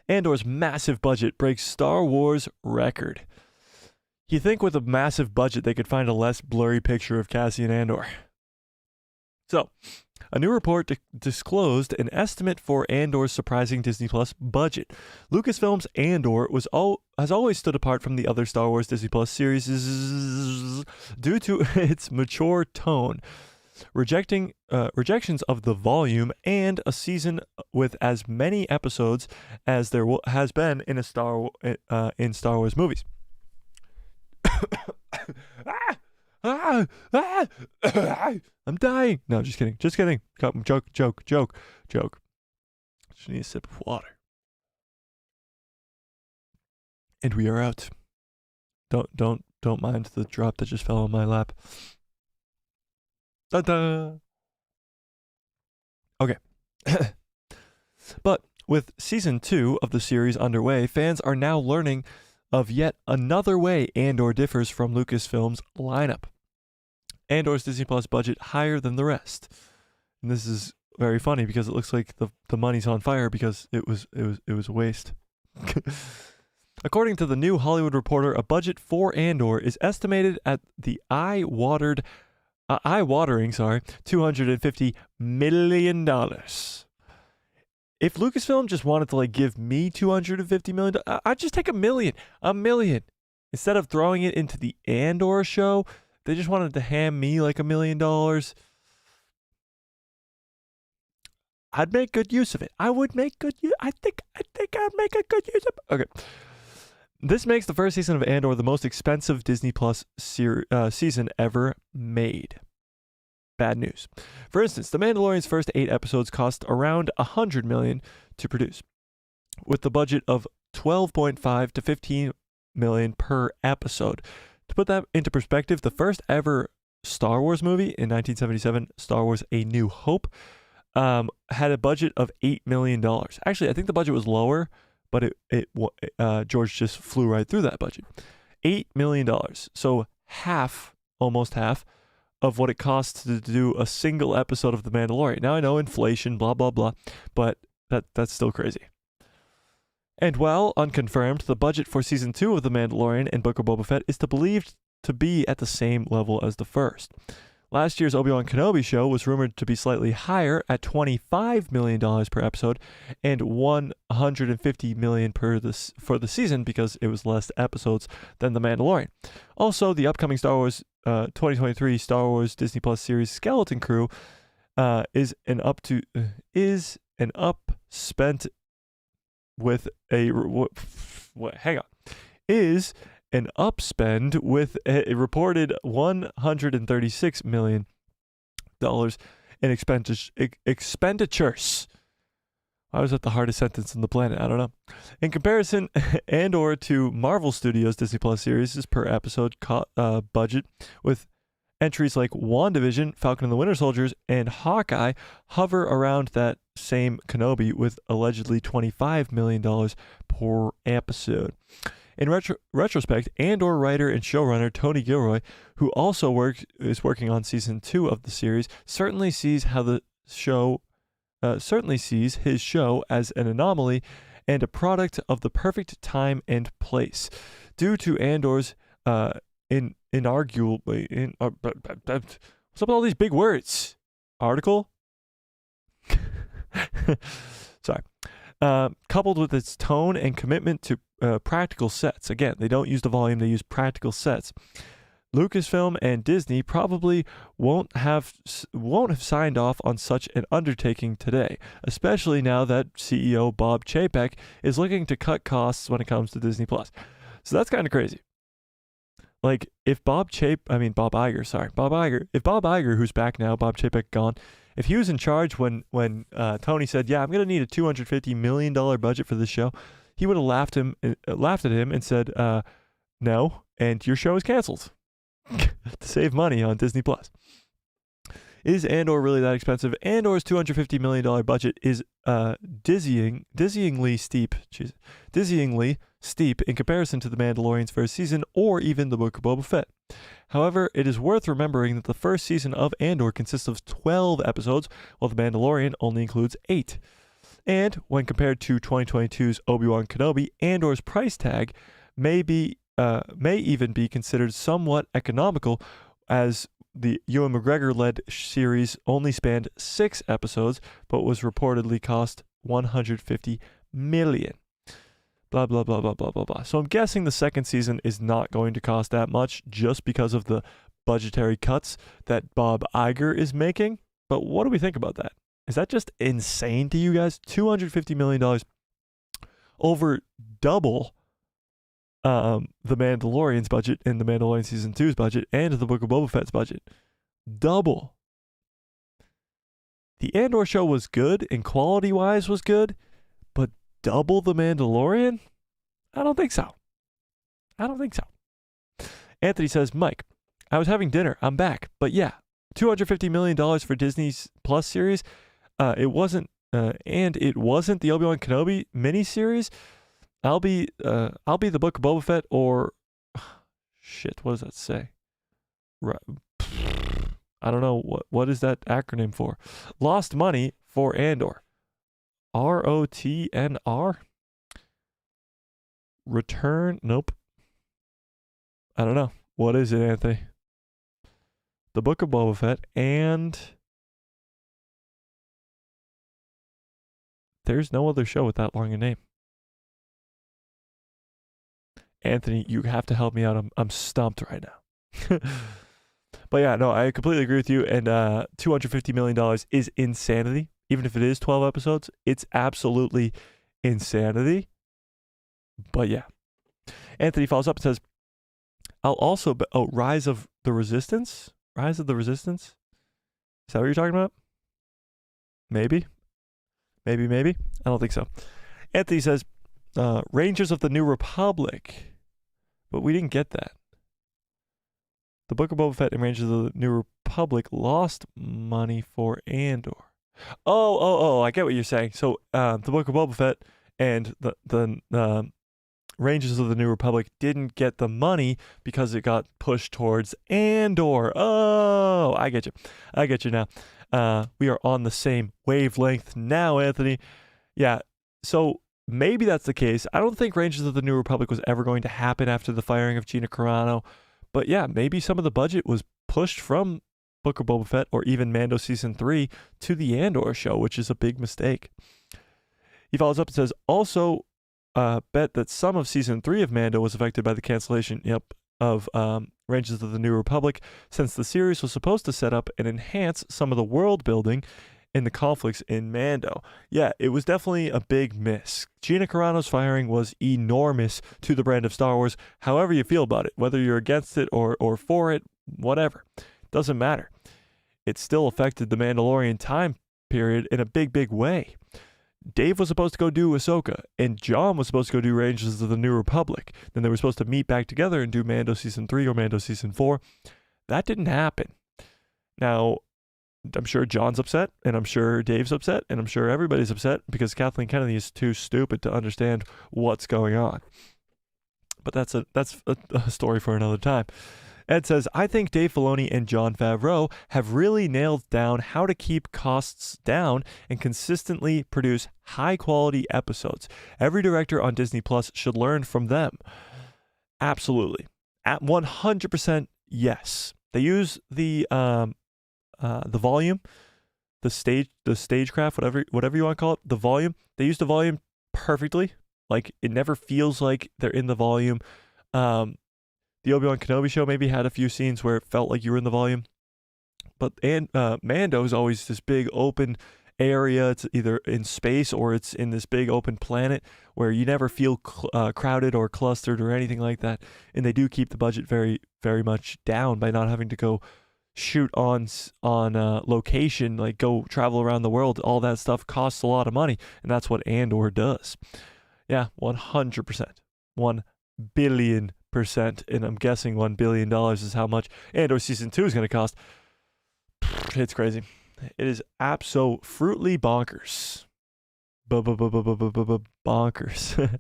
[SPEAKER 1] Andor's massive budget breaks Star Wars record. You think with a massive budget they could find a less blurry picture of Cassian Andor. So, a new report disclosed an estimate for Andor's surprising Disney Plus budget. Lucasfilm's Andor has always stood apart from the other Star Wars Disney Plus series due to its mature tone, rejections of the volume, and a season with as many episodes as there has been in Star Wars movies. I'm dying. No, just kidding. Joke. Just need a sip of water. And we are out. Don't mind the drop that just fell on my lap. Ta-da! Okay. But with season 2 of the series underway, fans are now learning of yet another way Andor differs from Lucasfilm's lineup. Andor's Disney Plus budget higher than the rest. And this is very funny because it looks like the money's on fire because it was a waste. According to the new Hollywood Reporter, a budget for Andor is estimated at the eye-watering $250 million. If Lucasfilm just wanted to give me $250 million, I'd just take $1 million. $1 million. Instead of throwing it into the Andor show, they just wanted to hand me $1 million. I'd make good use of it. I would make good use. I think I'd make a good use of it. Okay. This makes the first season of Andor the most expensive Disney Plus season ever made. Bad news. For instance, The Mandalorian's first 8 episodes cost around $100 million to produce, with the budget of $12.5 to $15 million per episode. To put that into perspective, the first ever Star Wars movie in 1977, Star Wars: A New Hope, had a budget of $8 million. Actually, I think the budget was lower, but George just flew right through that budget. $8 million. So almost half of what it costs to do a single episode of The Mandalorian. Now I know inflation, blah, blah, blah, but that's still crazy. And while unconfirmed, the budget for season 2 of The Mandalorian and Book of Boba Fett is believed to be at the same level as the first. Last year's Obi-Wan Kenobi show was rumored to be slightly higher at $25 million per episode and $150 million for the season because it was less episodes than The Mandalorian. Also, the upcoming Star Wars 2023 Star Wars Disney Plus series Skeleton Crew is an upspent with a reported $136 million in expenditures. Why was that the hardest sentence on the planet? I don't know. In comparison, and/or to Marvel Studios' Disney Plus series per episode budget, with entries like WandaVision, Falcon and the Winter Soldiers, and Hawkeye hover around that same Kenobi with allegedly $25 million per episode. In retrospect, Andor writer and showrunner Tony Gilroy, who also is working on season 2 of the series, certainly sees his show as an anomaly and a product of the perfect time and place. Due to Andor's inarguably what's up with all these big words? Article? Sorry. Coupled with its tone and commitment to practical sets. Again, they don't use the volume, they use practical sets. Lucasfilm and Disney probably won't have signed off on such an undertaking today, especially now that CEO Bob Chapek is looking to cut costs when it comes to Disney Plus. So that's kind of crazy. Like, if Bob Iger, if Bob Iger, who's back now, Bob Chapek gone, if he was in charge when Tony said, yeah, I'm going to need a $250 million budget for this show, he would have laughed at him and said, no, and your show is canceled to save money on Disney Plus. Is Andor really that expensive? Andor's $250 million budget is dizzyingly steep in comparison to The Mandalorian's first season or even The Book of Boba Fett. However, it is worth remembering that the first season of Andor consists of 12 episodes, while The Mandalorian only includes 8. And when compared to 2022's Obi-Wan Kenobi, Andor's price tag may even be considered somewhat economical, as the Ewan McGregor-led series only spanned 6 episodes, but was reportedly cost $150 million. Blah, blah, blah, blah, blah, blah, blah. So I'm guessing the second season is not going to cost that much just because of the budgetary cuts that Bob Iger is making. But what do we think about that? Is that just insane to you guys? $250 million, over double The Mandalorian's budget and The Mandalorian Season 2's budget and The Book of Boba Fett's budget. Double. The Andor show was good and quality-wise was good, but double The Mandalorian? I don't think so. Anthony says, Mike, I was having dinner. I'm back. But yeah, $250 million for Disney's Plus series. It wasn't the Obi-Wan Kenobi miniseries. I'll be The Book of Boba Fett or shit, what does that say? I don't know what is that acronym for? Lost money for Andor. ROTNR? Return? Nope. I don't know. What is it, Anthony? The Book of Boba Fett, and there's no other show with that long a name. Anthony, you have to help me out. I'm stumped right now. But yeah, no, I completely agree with you. And $250 million is insanity. Even if it is 12 episodes, it's absolutely insanity. But yeah. Anthony follows up and says, I'll also... Rise of the Resistance? Rise of the Resistance? Is that what you're talking about? Maybe. I don't think so. Anthony says, Rangers of the New Republic. But we didn't get that. The Book of Boba Fett and Rangers of the New Republic lost money for Andor. Oh, I get what you're saying. So the Book of Boba Fett and the Rangers of the New Republic didn't get the money because it got pushed towards Andor. Oh, I get you now. We are on the same wavelength now, Anthony. Yeah, so maybe that's the case. I don't think Rangers of the New Republic was ever going to happen after the firing of Gina Carano. But yeah, maybe some of the budget was pushed from Book of Boba Fett or even Mando Season 3 to the Andor show, which is a big mistake. He follows up and says, also bet that some of Season 3 of Mando was affected by the cancellation of Rangers of the New Republic, since the series was supposed to set up and enhance some of the world building in the conflicts in Mando. Yeah, it was definitely a big miss. Gina Carano's firing was enormous to the brand of Star Wars, however you feel about it, whether you're against it or for it, whatever. Doesn't matter. It still affected the Mandalorian time period in a big, big way. Dave was supposed to go do Ahsoka, and John was supposed to go do Rangers of the New Republic. Then they were supposed to meet back together and do Mando Season 3 or Mando Season 4. That didn't happen. Now, I'm sure John's upset, and I'm sure Dave's upset, and I'm sure everybody's upset because Kathleen Kennedy is too stupid to understand what's going on. But that's a story for another time. Ed says, I think Dave Filoni and Jon Favreau have really nailed down how to keep costs down and consistently produce high-quality episodes. Every director on Disney Plus should learn from them. Absolutely. At 100%, yes. They use the volume, the stagecraft, whatever you want to call it, the volume. They use the volume perfectly. Like, it never feels like they're in the volume. The Obi-Wan Kenobi show maybe had a few scenes where it felt like you were in the volume. But Mando is always this big open area. It's either in space or it's in this big open planet where you never feel crowded or clustered or anything like that. And they do keep the budget very, very much down by not having to go shoot on location, like go travel around the world. All that stuff costs a lot of money, and that's what Andor does. Yeah, 100%. 1 billion %, and I'm guessing $1 billion is how much Andor Season 2 is going to cost. It's crazy. It is absolutely bonkers. Bonkers.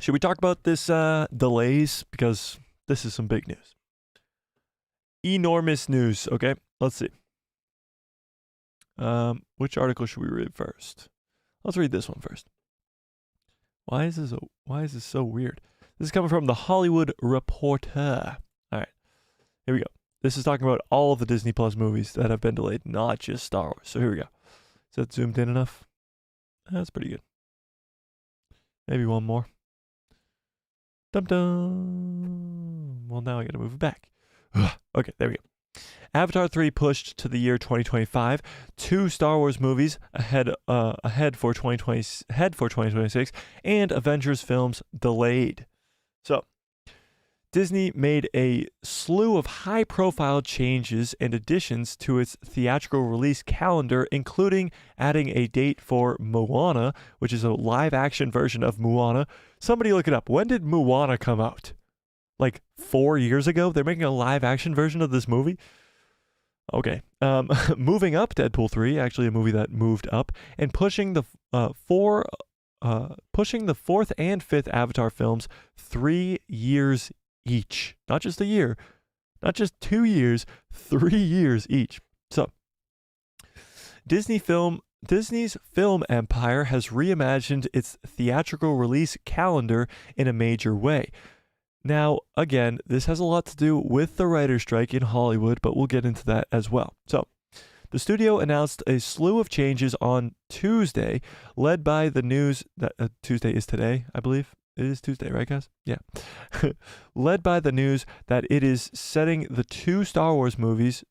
[SPEAKER 1] Should we talk about this delays? Because this is some big news. Enormous news. Okay, let's see. Which article should we read first? Let's read this one first. Why is this so weird? This is coming from the Hollywood Reporter. All right, here we go. This is talking about all of the Disney Plus movies that have been delayed, not just Star Wars. So here we go. Is that zoomed in enough? That's pretty good. Maybe one more. Dum dum. Well, now I got to move it back. Okay, there we go. Avatar 3 pushed to the year 2025. 2 Star Wars movies ahead for 2026, and Avengers films delayed. So, Disney made a slew of high-profile changes and additions to its theatrical release calendar, including adding a date for Moana, which is a live-action version of Moana. Somebody look it up. When did Moana come out? Like 4 years ago? They're making a live-action version of this movie? Okay. Moving up Deadpool 3, actually a movie that moved up, and pushing the 4th and 5th Avatar films 3 years each. Not just a year, not just 2 years, 3 years each. So, Disney's film empire has reimagined its theatrical release calendar in a major way. Now, again, this has a lot to do with the writer's strike in Hollywood, but we'll get into that as well. So, the studio announced a slew of changes on Tuesday, led by the news that Tuesday is today, I believe. It is Tuesday, right, guys? Yeah. Led by the news that it is setting the 2 Star Wars movies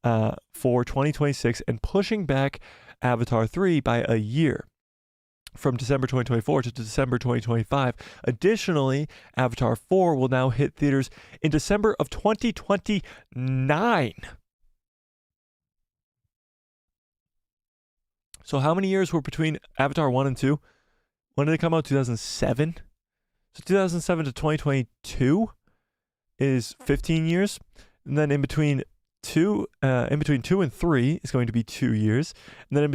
[SPEAKER 1] for 2026 and pushing back Avatar 3 by a year, from December 2024 to December 2025. Additionally, Avatar 4 will now hit theaters in December of 2029. So how many years were between Avatar 1 and 2? When did it come out? 2007? So 2007 to 2022 is 15 years. And then in between 2 and 3 is going to be 2 years. And then in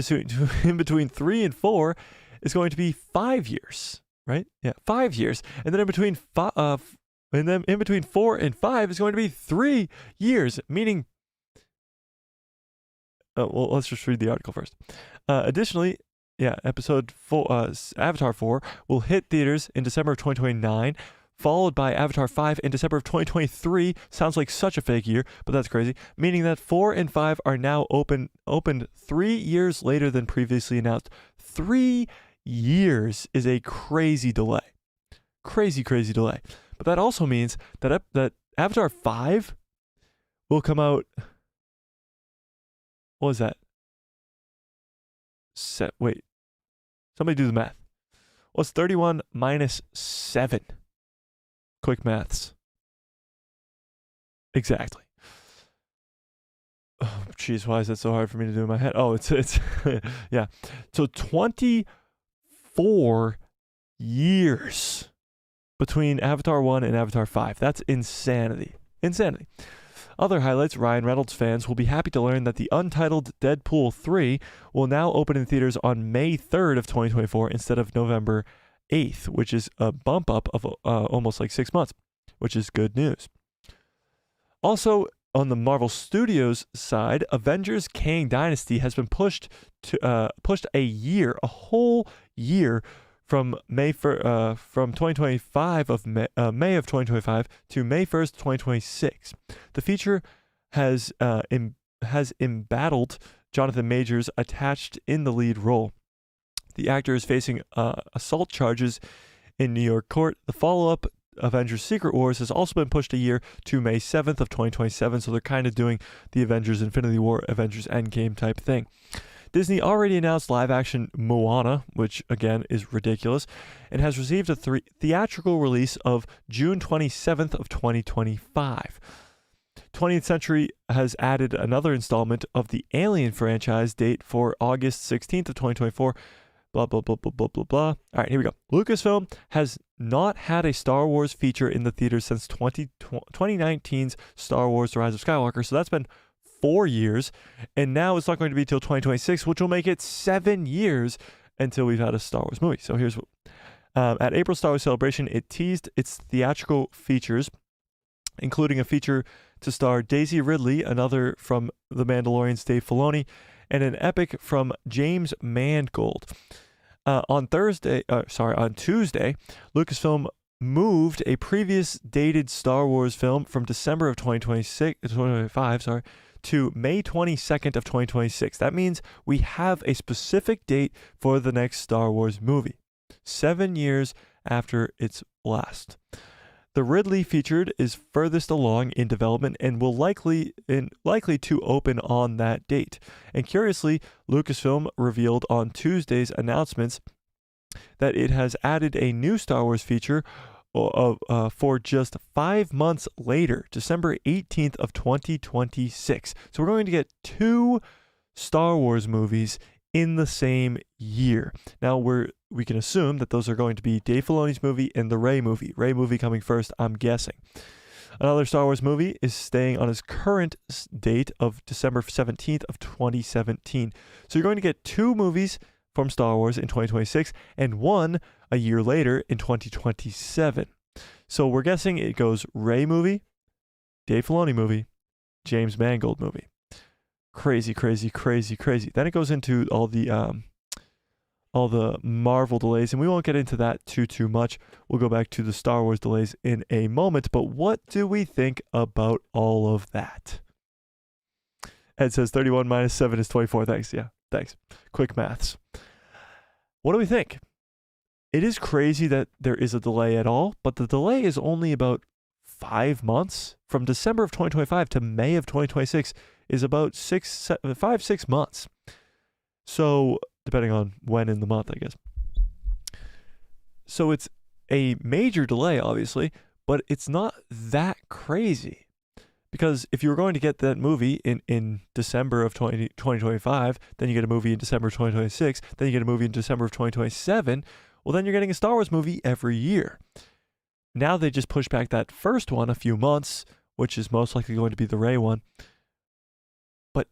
[SPEAKER 1] between 3 and 4 is going to be 5 years, right? Yeah, 5 years. And then in between 4 and 5 is going to be 3 years, meaning well, let's just read the article first. Additionally, Avatar 4 will hit theaters in December of 2029, followed by Avatar 5 in December of 2023. Sounds like such a fake year, but that's crazy. Meaning that 4 and 5 are now opened 3 years later than previously announced. 3 years is a crazy delay. Crazy delay. But that also means that Avatar 5 will come out. What was that? Wait. Somebody do the math. What's 31 minus 7? Quick maths. Exactly. Oh, jeez, why is that so hard for me to do in my head? Oh, it's yeah. So 24 years between Avatar 1 and Avatar 5. That's insanity. Insanity. Other highlights: Ryan Reynolds fans will be happy to learn that the untitled Deadpool 3 will now open in theaters on May 3rd of 2024 instead of November 8th, which is a bump up of almost like 6 months, which is good news. Also, on the Marvel Studios side, Avengers Kang Dynasty has been pushed a whole year from May 2025 of May of 2025 to May 1st, 2026. The feature has embattled Jonathan Majors attached in the lead role. The actor is facing assault charges in New York court. The follow-up, Avengers Secret Wars, has also been pushed a year to May 7th of 2027, so they're kind of doing the Avengers Infinity War, Avengers Endgame type thing. Disney already announced live-action Moana, which again is ridiculous, and has received a theatrical release of June 27th of 2025. 20th Century has added another installment of the Alien franchise date for August 16th of 2024. Blah, blah, blah, blah, blah, blah, blah. All right, here we go. Lucasfilm has not had a Star Wars feature in the theaters since 2019's Star Wars The Rise of Skywalker, so that's been 4 years, and now it's not going to be till 2026, which will make it 7 years until we've had a Star Wars movie. So here's what. At April Star Wars Celebration, it teased its theatrical features, including a feature to star Daisy Ridley, another from The Mandalorian's Dave Filoni, and an epic from James Mangold. On Tuesday, Lucasfilm moved a previous dated Star Wars film from December of 2025, to May 22nd of 2026. That means we have a specific date for the next Star Wars movie, 7 years after its last. The Ridley featured is furthest along in development and will likely to open on that date. And curiously, Lucasfilm revealed on Tuesday's announcements that it has added a new Star Wars feature for just 5 months later, December 18th of 2026. So we're going to get 2 Star Wars movies in the same year. Now we can assume that those are going to be Dave Filoni's movie and the Rey movie. Rey movie coming first, I'm guessing. Another Star Wars movie is staying on its current date of December 17th of 2017. So you're going to get 2 movies from Star Wars in 2026 and 1 a year later in 2027. So we're guessing it goes Rey movie, Dave Filoni movie, James Mangold movie. Crazy, crazy, crazy, crazy. Then it goes into all the Marvel delays, and we won't get into that too much. We'll go back to the Star Wars delays in a moment. But what do we think about all of that? Ed says 31 minus 7 is 24. Thanks. Yeah, thanks. Quick maths. What do we think? It is crazy that there is a delay at all, but the delay is only about 5 months. From December of 2025 to May of 2026 is about 5-6 months. So, depending on when in the month, I guess. So it's a major delay, obviously, but it's not that crazy. Because if you were going to get that movie in December of 2025, then you get a movie in December of 2026, then you get a movie in December of 2027, well, then you're getting a Star Wars movie every year. Now they just push back that first one a few months, which is most likely going to be the Rey one. But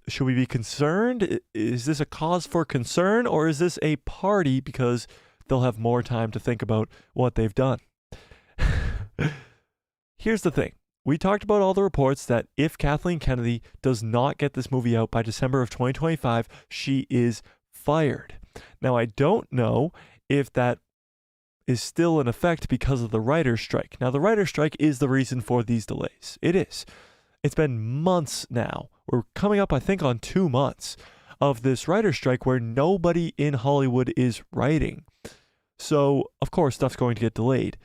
[SPEAKER 1] should we be concerned? Is this a cause for concern, or is this a party because they'll have more time to think about what they've done? Here's the thing. We talked about all the reports that if Kathleen Kennedy does not get this movie out by December of 2025, she is fired. Now, I don't know if that is still in effect because of the writer's strike. Now, the writer's strike is the reason for these delays. It is. It's been months now. We're coming up, I think, on 2 months of this writer's strike where nobody in Hollywood is writing. So, of course, stuff's going to get delayed.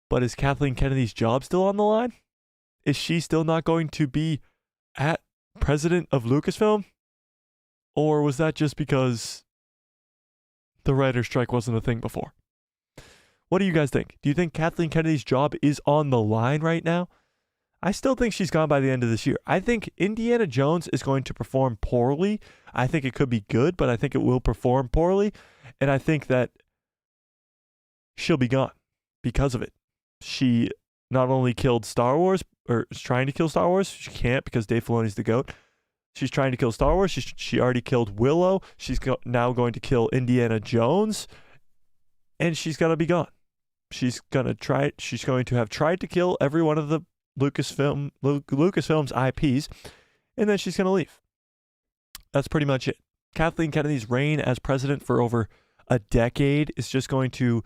[SPEAKER 1] But is Kathleen Kennedy's job still on the line? Is she still not going to be president of Lucasfilm? Or was that just because the writer's strike wasn't a thing before? What do you guys think? Do you think Kathleen Kennedy's job is on the line right now? I still think she's gone by the end of this year. I think Indiana Jones is going to perform poorly. I think it could be good, but I think it will perform poorly. And I think that she'll be gone because of it. She not only killed Star Wars, or is trying to kill Star Wars. She can't because Dave Filoni's the GOAT. She's trying to kill Star Wars. She already killed Willow. She's now going to kill Indiana Jones. and she's gonna be gone. She's going to have tried to kill every one of the Lucasfilm's IPs, and then she's going to leave. That's pretty much it. Kathleen Kennedy's reign as president for over a decade is just going to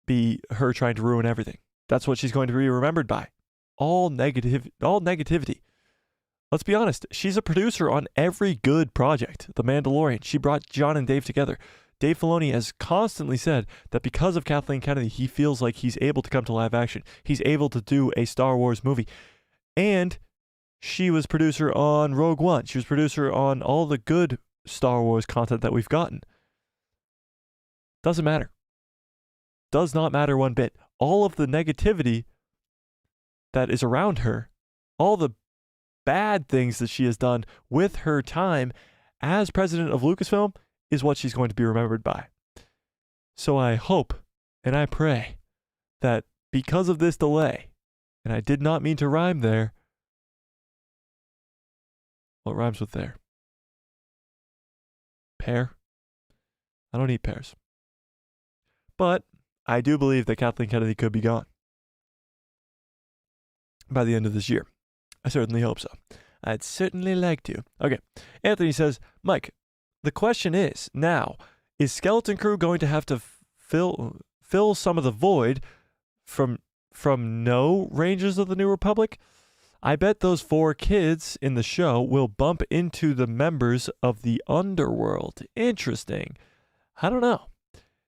[SPEAKER 1] be her trying to ruin everything. That's what she's going to be remembered by. All negativity. Let's be honest. She's a producer on every good project. The Mandalorian. She brought John and Dave together. Dave Filoni has constantly said that because of Kathleen Kennedy, he feels like he's able to come to live action. He's able to do a Star Wars movie. And she was producer on Rogue One. She was producer on all the good Star Wars content that we've gotten. Doesn't matter. Does not matter one bit. All of the negativity that is around her, all the bad things that she has done with her time as president of Lucasfilm, is what she's going to be remembered by. So I hope and I pray that because of this delay, and I did not mean to rhyme there. What rhymes with there? Pear? I don't eat pears. But I do believe that Kathleen Kennedy could be gone by the end of this year. I certainly hope so. I'd certainly like to. Okay. Anthony says, Mike, the question is, now, is Skeleton Crew going to have to fill some of the void from no Rangers of the New Republic? I bet those 4 kids in the show will bump into the members of the underworld. Interesting. I don't know.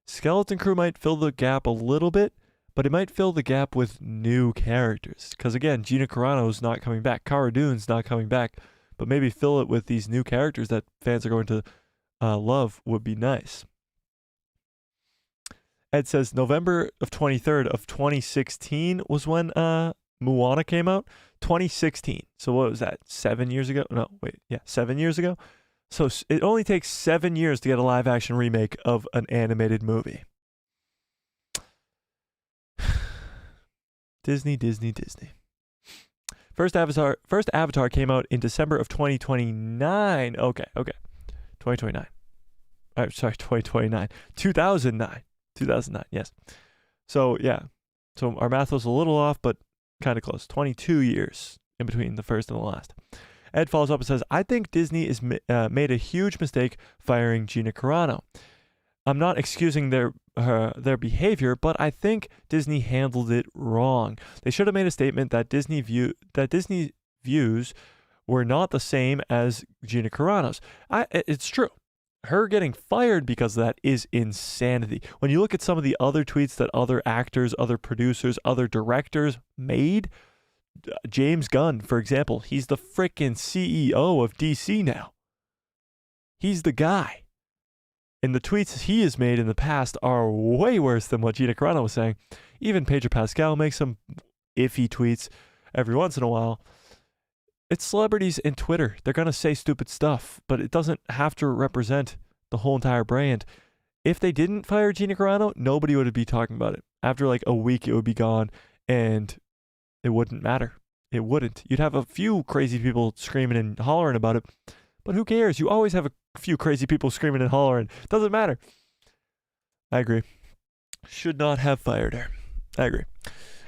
[SPEAKER 1] Skeleton Crew might fill the gap a little bit, but it might fill the gap with new characters. Because again, Gina Carano's not coming back. Cara Dune's not coming back. But maybe fill it with these new characters that fans are going to love would be nice. Ed says November of 23rd of 2016 was when Moana came out. 2016. So what was that? 7 years ago? No, wait. Yeah, 7 years ago. So it only takes 7 years to get a live action remake of an animated movie. Disney. First Avatar came out in December of 2029. Okay. 2029. Sorry, 2029. 2009, yes. So, yeah. So our math was a little off, but kind of close. 22 years in between the first and the last. Ed follows up and says, I think Disney is made a huge mistake firing Gina Carano. I'm not excusing their behavior, but I think Disney handled it wrong. They should have made a statement that Disney views were not the same as Gina Carano's. It's true. Her getting fired because of that is insanity. When you look at some of the other tweets that other actors, other producers, other directors made, James Gunn, for example, he's the frickin' CEO of DC now. He's the guy. And the tweets he has made in the past are way worse than what Gina Carano was saying. Even Pedro Pascal makes some iffy tweets every once in a while. It's celebrities and Twitter. They're going to say stupid stuff, but it doesn't have to represent the whole entire brand. If they didn't fire Gina Carano, nobody would be talking about it. After like a week, it would be gone, and it wouldn't matter. It wouldn't. You'd have a few crazy people screaming and hollering about it, but who cares? You always have a few crazy people screaming and hollering. Doesn't matter. I agree. Should not have fired her. I agree.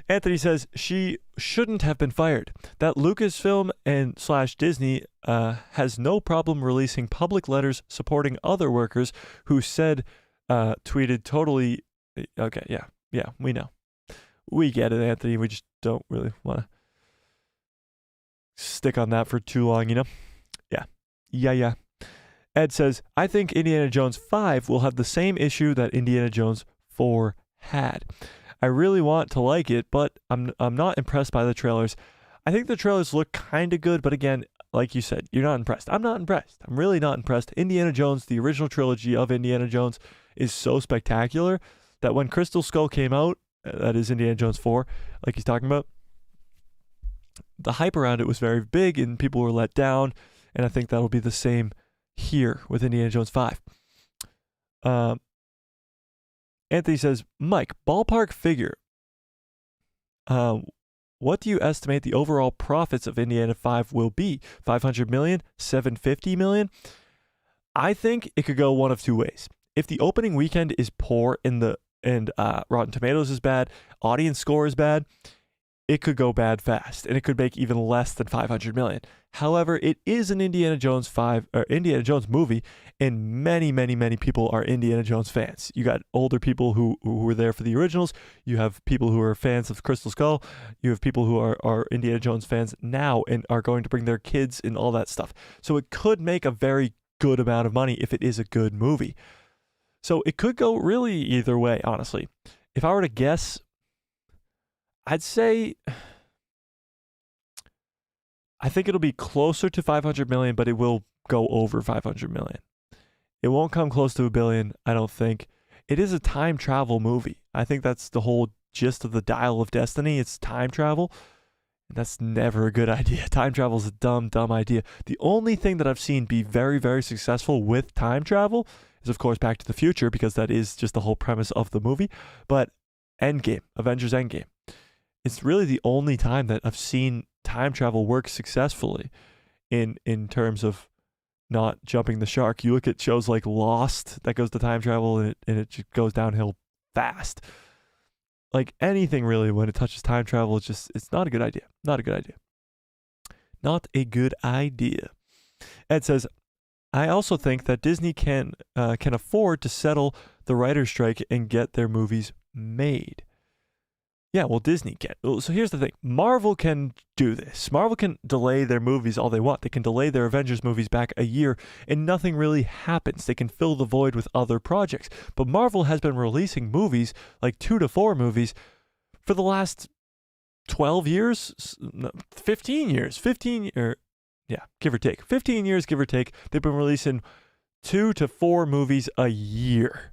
[SPEAKER 1] Anthony says she shouldn't have been fired. That Lucasfilm and / Disney has no problem releasing public letters supporting other workers who said, tweeted totally. Okay, yeah, we know. We get it, Anthony. We just don't really want to stick on that for too long, you know? Yeah. Ed says, I think Indiana Jones 5 will have the same issue that Indiana Jones 4 had. I really want to like it, but I'm not impressed by the trailers. I think the trailers look kind of good, but again, like you said, you're not impressed. I'm not impressed. I'm really not impressed. Indiana Jones, the original trilogy of Indiana Jones, is so spectacular that when Crystal Skull came out, that is Indiana Jones 4, like he's talking about, the hype around it was very big and people were let down, and I think that'll be the same here with Indiana Jones 5. Anthony says, Mike, ballpark figure. What do you estimate the overall profits of Indiana 5 will be? 500 million? 750 million? I think it could go one of two ways. If the opening weekend is poor and the and Rotten Tomatoes is bad, audience score is bad, it could go bad fast, and it could make even less than 500 million. However, it is an Indiana Jones movie, and many, many, many people are Indiana Jones fans. You got older people who were there for the originals. You have people who are fans of Crystal Skull. You have people who are Indiana Jones fans now and are going to bring their kids and all that stuff. So it could make a very good amount of money if it is a good movie. So it could go really either way, honestly. If I were to guess, I'd say I think it'll be closer to 500 million, but it will go over 500 million. It won't come close to $1 billion, I don't think. It is a time travel movie. I think that's the whole gist of the Dial of Destiny. It's time travel. And that's never a good idea. Time travel is a dumb, dumb idea. The only thing that I've seen be very, very successful with time travel is, of course, Back to the Future, because that is just the whole premise of the movie. But Endgame, Avengers Endgame. It's really the only time that I've seen time travel work successfully in terms of not jumping the shark. You look at shows like Lost that goes to time travel and it just goes downhill fast. Like anything really, when it touches time travel, it's not a good idea. Not a good idea. Not a good idea. Ed says, I also think that Disney can afford to settle the writer's strike and get their movies made. Yeah, well, Disney can. So here's the thing. Marvel can do this. Marvel can delay their movies all they want. They can delay their Avengers movies back a year and nothing really happens. They can fill the void with other projects. But Marvel has been releasing movies, like 2 to 4 movies, for the last 12 years, 15 years, give or take. 15 years, give or take. They've been releasing 2 to 4 movies a year.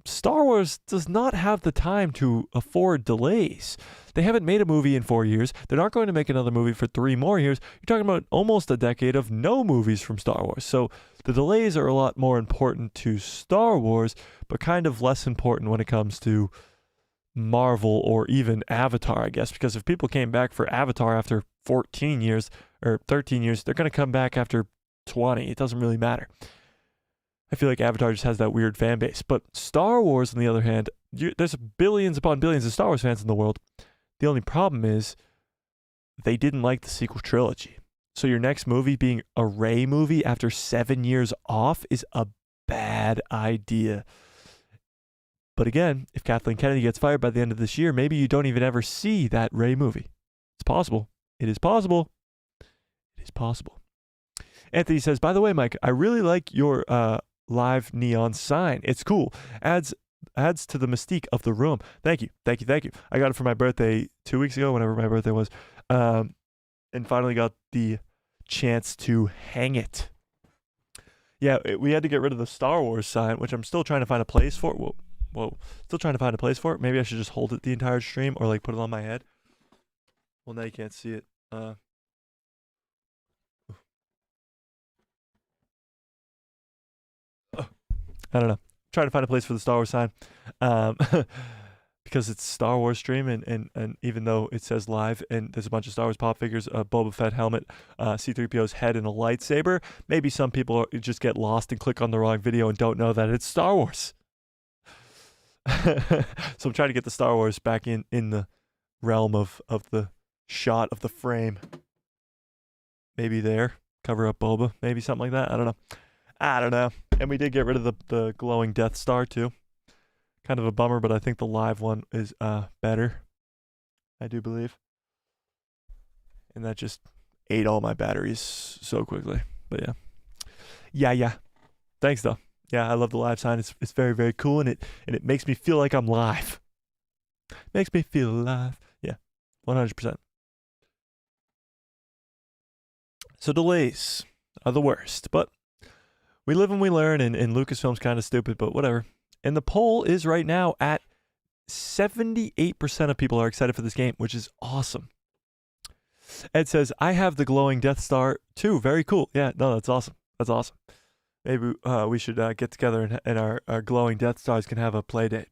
[SPEAKER 1] Star Wars does not have the time to afford delays. They haven't made a movie in 4 years. They're not going to make another movie for 3 more years. You're talking about almost a decade of no movies from Star Wars. So the delays are a lot more important to Star Wars, but kind of less important when it comes to Marvel or even Avatar, I guess, because if people came back for Avatar after 14 years or 13 years, they're going to come back after 20. It doesn't really matter. I feel like Avatar just has that weird fan base. But Star Wars, on the other hand, there's billions upon billions of Star Wars fans in the world. The only problem is they didn't like the sequel trilogy. So your next movie being a Rey movie after 7 years off is a bad idea. But again, if Kathleen Kennedy gets fired by the end of this year, maybe you don't even ever see that Rey movie. It's possible. It is possible. It is possible. Anthony says, by the way, Mike, I really like your live neon sign. It's cool. Adds to the mystique of the room. Thank you. I got it for my birthday 2 weeks ago, whenever my birthday was, and finally got the chance to hang it. Yeah, we had to get rid of the Star Wars sign, which I'm still trying to find a place for. Whoa. Still trying to find a place for it. Maybe I should just hold it the entire stream or like put it on my head. Well, now you can't see it. I don't know. Trying to find a place for the Star Wars sign. Because it's Star Wars stream, and even though it says live and there's a bunch of Star Wars pop figures, a Boba Fett helmet, C-3PO's head, and a lightsaber, maybe some people just get lost and click on the wrong video and don't know that it's Star Wars. So I'm trying to get the Star Wars back in the realm of the shot of the frame. Maybe there. Cover up Boba. Maybe something like that. I don't know. And we did get rid of the glowing Death Star too. Kind of a bummer, but I think the live one is better. I do believe. And that just ate all my batteries so quickly. But yeah. Yeah. Thanks though. Yeah, I love the live sign. It's very, very cool, and it makes me feel like I'm live. Makes me feel alive. Yeah, 100%. So delays are the worst, but we live and we learn, and Lucasfilm's kind of stupid, but whatever. And the poll is right now at 78% of people are excited for this game, which is awesome. Ed says, I have the glowing Death Star too. Very cool. Yeah, no, that's awesome. That's awesome. Maybe we should get together and our glowing Death Stars can have a play date.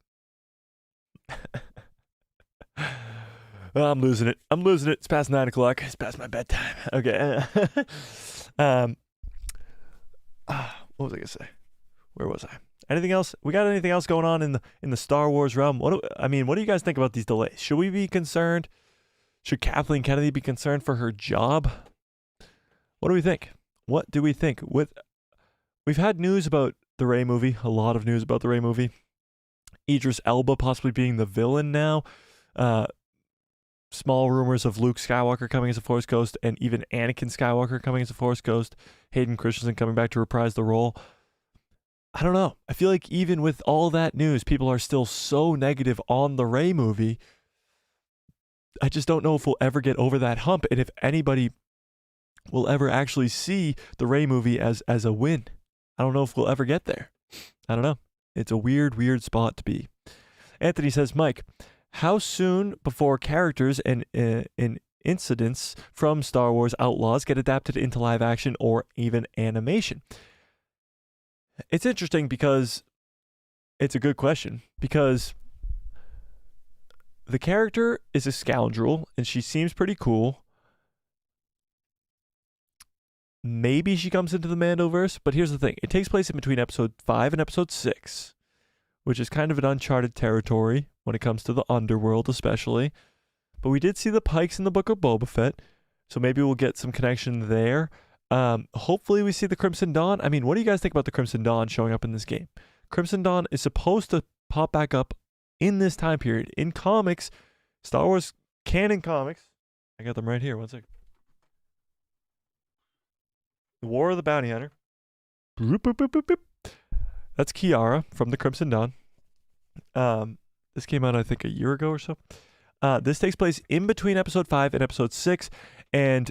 [SPEAKER 1] I'm losing it. It's past 9 o'clock. It's past my bedtime. Okay. What was I going to say? Where was I? Anything else? We got anything else going on in the Star Wars realm? What do you guys think about these delays? Should we be concerned? Should Kathleen Kennedy be concerned for her job? What do we think? What do we think? We've had news about the Rey movie, a lot of news about the Rey movie. Idris Elba possibly being the villain now. Small rumors of Luke Skywalker coming as a Force Ghost, and even Anakin Skywalker coming as a Force Ghost. Hayden Christensen coming back to reprise the role. I don't know. I feel like even with all that news, people are still so negative on the Rey movie. I just don't know if we'll ever get over that hump, and if anybody will ever actually see the Rey movie as a win. I don't know if we'll ever get there. I don't know. It's a weird spot to be. Anthony says, Mike, how soon before characters and incidents from Star Wars Outlaws get adapted into live action or even animation? It's interesting because it's a good question, because the character is a scoundrel and she seems pretty cool. Maybe she comes into the Mandoverse, but here's the thing. It takes place in between episode 5 and episode 6, which is kind of an uncharted territory when it comes to the underworld especially. But we did see the Pikes in the Book of Boba Fett, so maybe we'll get some connection there. Hopefully we see the Crimson Dawn. I mean, what do you guys think about the Crimson Dawn showing up in this game? Crimson Dawn is supposed to pop back up in this time period. In comics, Star Wars canon comics, I got them right here, one second. The War of the Bounty Hunter. Boop, boop, boop, boop, boop. That's Kiara from the Crimson Dawn. This came out, I think, a year ago or so. This takes place in between episode 5 and episode 6, and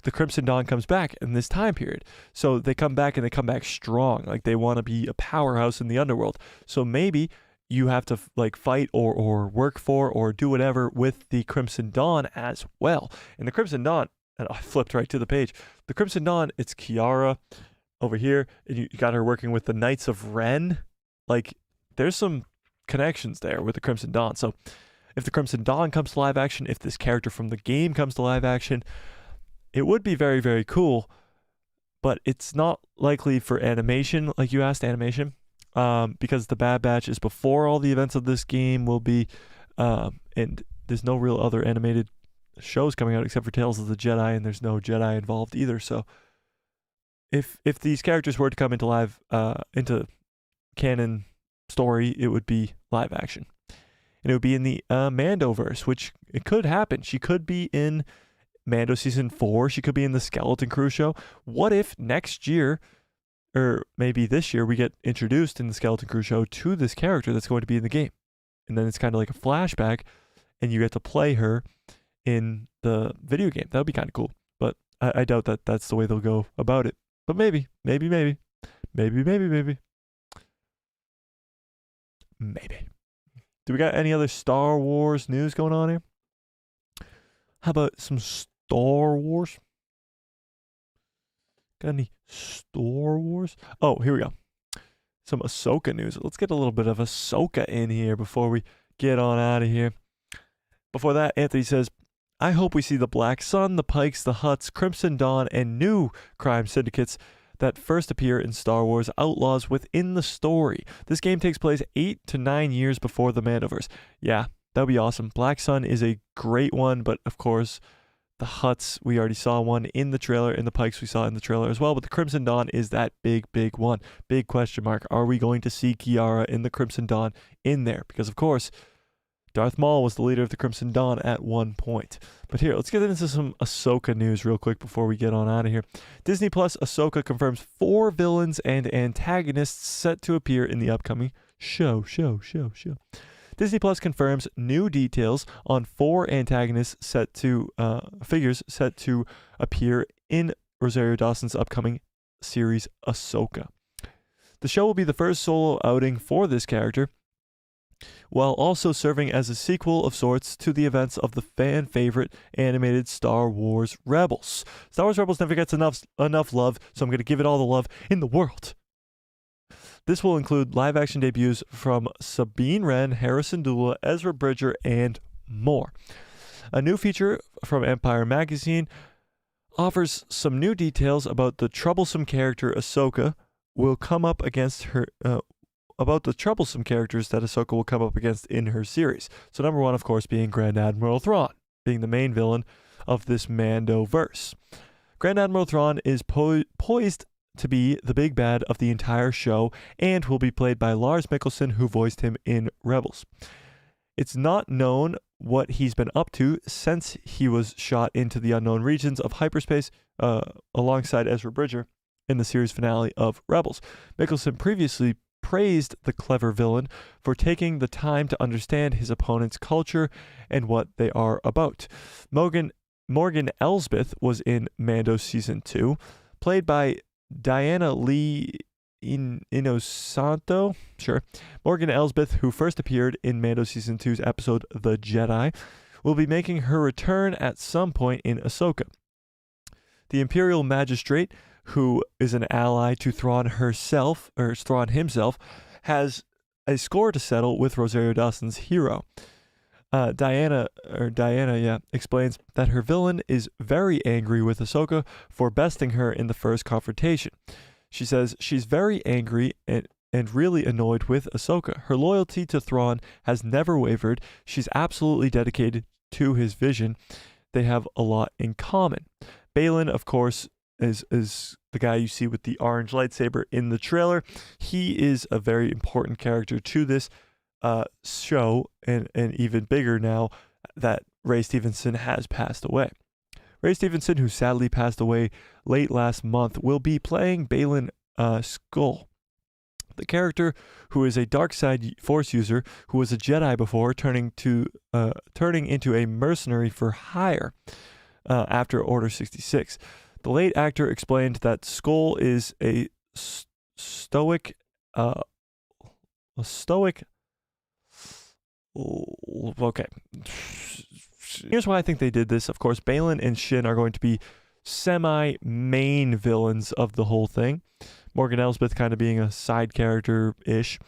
[SPEAKER 1] the Crimson Dawn comes back in this time period. So they come back, and they come back strong. Like, they want to be a powerhouse in the underworld. So maybe you have to fight or work for or do whatever with the Crimson Dawn as well. And the Crimson Dawn, and I flipped right to the page. The Crimson Dawn, it's Kiara over here, and you got her working with the Knights of Ren. Like, there's some connections there with the Crimson Dawn. So if the Crimson Dawn comes to live action, if this character from the game comes to live action, it would be very, very cool. But it's not likely for animation, like you asked, animation, because the Bad Batch is before all the events of this game will be, and there's no real other animated shows coming out except for Tales of the Jedi, and there's no Jedi involved either. So if these characters were to come into canon story, it would be live action, and it would be in the Mandoverse, which it could happen. She could be in Mando season 4. She could be in the Skeleton Crew show. What if next year, or maybe this year, we get introduced in the Skeleton Crew show to this character that's going to be in the game, and then it's kind of like a flashback, and you get to play her in the video game? That would be kind of cool, but I doubt that that's the way they'll go about it. But maybe. Do we got any other Star Wars news going on here? How about some Star Wars? Got any Star Wars? Oh, here we go. Some Ahsoka news. Let's get a little bit of Ahsoka in here before we get on out of here. Before that, Anthony says, I hope we see the Black Sun, the Pikes, the Hutts, Crimson Dawn, and new crime syndicates that first appear in Star Wars Outlaws within the story. This game takes place 8 to 9 years before the Mandoverse. Yeah, that would be awesome. Black Sun is a great one, but of course, the Hutts, we already saw one in the trailer, and the Pikes we saw in the trailer as well, but the Crimson Dawn is that big one. Big question mark. Are we going to see Kiara in the Crimson Dawn in there? Because, of course, Darth Maul was the leader of the Crimson Dawn at one point. But here, let's get into some Ahsoka news real quick before we get on out of here. Disney Plus Ahsoka confirms 4 villains and antagonists set to appear in the upcoming show. Disney Plus confirms new details on 4 antagonists figures set to appear in Rosario Dawson's upcoming series Ahsoka. The show will be the first solo outing for this character, while also serving as a sequel of sorts to the events of the fan favorite animated Star Wars Rebels. Star Wars Rebels never gets enough love, so I'm going to give it all the love in the world. This will include live action debuts from Sabine Wren, Harrison Dula, Ezra Bridger, and more. A new feature from Empire Magazine offers some new details about the troublesome character Ahsoka, will come up against her, about the troublesome characters that Ahsoka will come up against in her series. So number one, of course, being Grand Admiral Thrawn, being the main villain of this Mando verse. Grand Admiral Thrawn is poised to be the big bad of the entire show and will be played by Lars Mikkelsen, who voiced him in Rebels. It's not known what he's been up to since he was shot into the unknown regions of hyperspace alongside Ezra Bridger in the series finale of Rebels. Mikkelsen previously praised the clever villain for taking the time to understand his opponent's culture and what they are about. Morgan Elsbeth was in Mando Season 2, played by Diana Lee Inosanto. Sure. Morgan Elsbeth, who first appeared in Mando Season 2's episode The Jedi, will be making her return at some point in Ahsoka. The Imperial Magistrate, who is an ally to Thrawn himself, has a score to settle with Rosario Dawson's hero. Diana explains that her villain is very angry with Ahsoka for besting her in the first confrontation. She says she's very angry and really annoyed with Ahsoka. Her loyalty to Thrawn has never wavered. She's absolutely dedicated to his vision. They have a lot in common. Balin, of course, is the guy you see with the orange lightsaber in the trailer. He is a very important character to this show, and even bigger now that Ray Stevenson has passed away. Ray Stevenson, who sadly passed away late last month, will be playing Balin Skull, the character who is a dark side Force user who was a Jedi before turning into a mercenary for hire after Order 66. The late actor explained that Skull is a stoic. Okay. Here's why I think they did this. Of course, Balin and Shin are going to be semi-main villains of the whole thing. Morgan Elsbeth kind of being a side character-ish.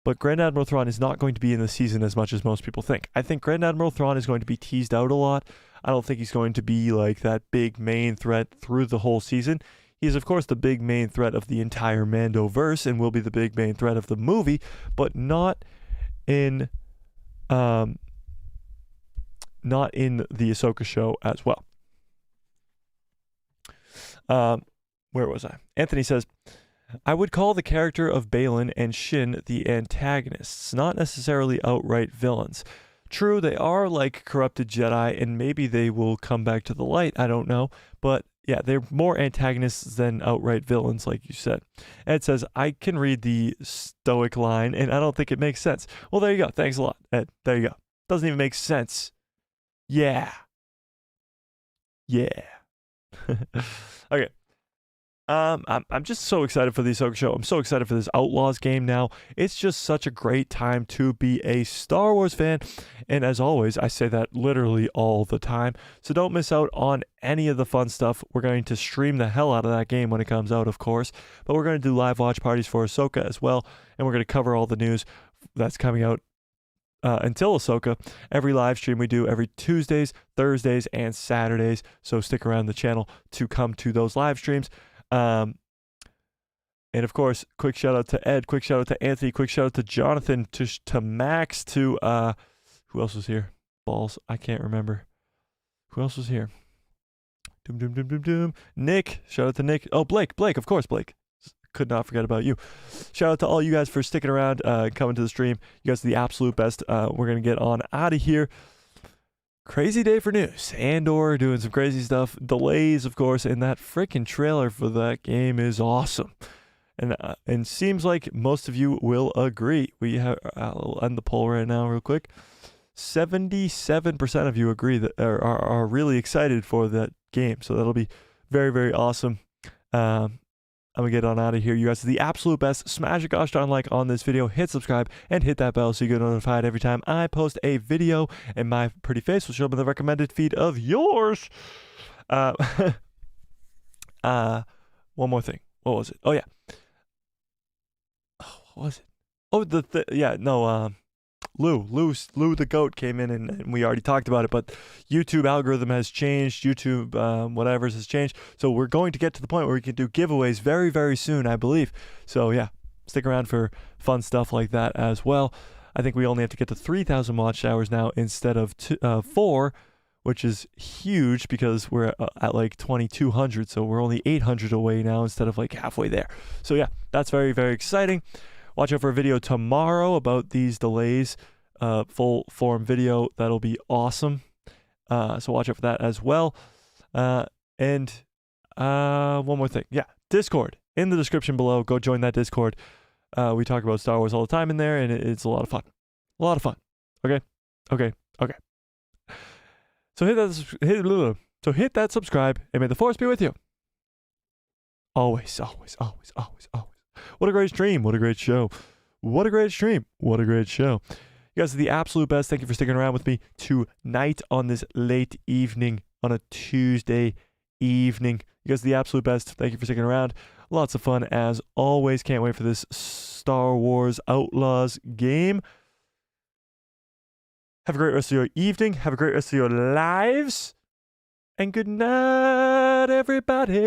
[SPEAKER 1] But Grand Admiral Thrawn is not going to be in the season as much as most people think. I think Grand Admiral Thrawn is going to be teased out a lot. I don't think he's going to be like that big main threat through the whole season. He is, of course, the big main threat of the entire Mando-verse and will be the big main threat of the movie, but not in the Ahsoka show as well. Where was I? Anthony says, I would call the character of Balin and Shin the antagonists, not necessarily outright villains. True, they are like corrupted Jedi, and maybe they will come back to the light, I don't know, but yeah, they're more antagonists than outright villains, like you said. Ed says, I can read the stoic line, and I don't think it makes sense. Well, there you go. Thanks a lot, Ed. There you go. Doesn't even make sense. Yeah. Okay. I'm just so excited for the Ahsoka show. I'm so excited for this Outlaws game now. It's just such a great time to be a Star Wars fan. And as always, I say that literally all the time. So don't miss out on any of the fun stuff. We're going to stream the hell out of that game when it comes out, of course. But we're going to do live watch parties for Ahsoka as well. And we're going to cover all the news that's coming out until Ahsoka. Every live stream we do every Tuesdays, Thursdays, and Saturdays. So stick around the channel to come to those live streams. And of course, quick shout out to Ed, quick shout out to Anthony, quick shout out to Jonathan, to Max, to who else was here? Balls, I can't remember. Who else was here? Nick, shout out to Nick. Oh, Blake, of course, Blake. Could not forget about you. Shout out to all you guys for sticking around, coming to the stream. You guys are the absolute best. We're gonna get on out of here. Crazy day for news. Andor doing some crazy stuff. Delays, of course, and that freaking trailer for that game is awesome. And seems like most of you will agree. We have, I'll end the poll right now real quick. 77% of you agree that are really excited for that game. So that'll be very, very awesome. I'm going to get on out of here. You guys are the absolute best. Smash a gosh darn like on this video. Hit subscribe and hit that bell so you get notified every time I post a video. And my pretty face will show up in the recommended feed of yours. One more thing. What was it? Oh, yeah. Oh, what was it? Oh, Lou the goat came in and we already talked about it, but YouTube algorithm has changed. YouTube whatever's has changed. So we're going to get to the point where we can do giveaways very, very soon, I believe. So yeah, stick around for fun stuff like that as well. I think we only have to get to 3,000 watch hours now instead of 4, which is huge because we're at like 2,200. So we're only 800 away now instead of like halfway there. So yeah, that's very, very exciting. Watch out for a video tomorrow about these delays, full form video. That'll be awesome. So watch out for that as well. And one more thing. Yeah, Discord in the description below. Go join that Discord. We talk about Star Wars all the time in there, and it's a lot of fun. A lot of fun. Okay. So hit that subscribe, and may the Force be with you. Always, always, always, always, always. What a great stream. What a great show. What a great stream. What a great show. You guys are the absolute best. Thank you for sticking around with me tonight on this late evening on a Tuesday evening. You guys are the absolute best. Thank you for sticking around. Lots of fun as always. Can't wait for this Star Wars Outlaws game. Have a great rest of your evening. Have a great rest of your lives. And good night, everybody.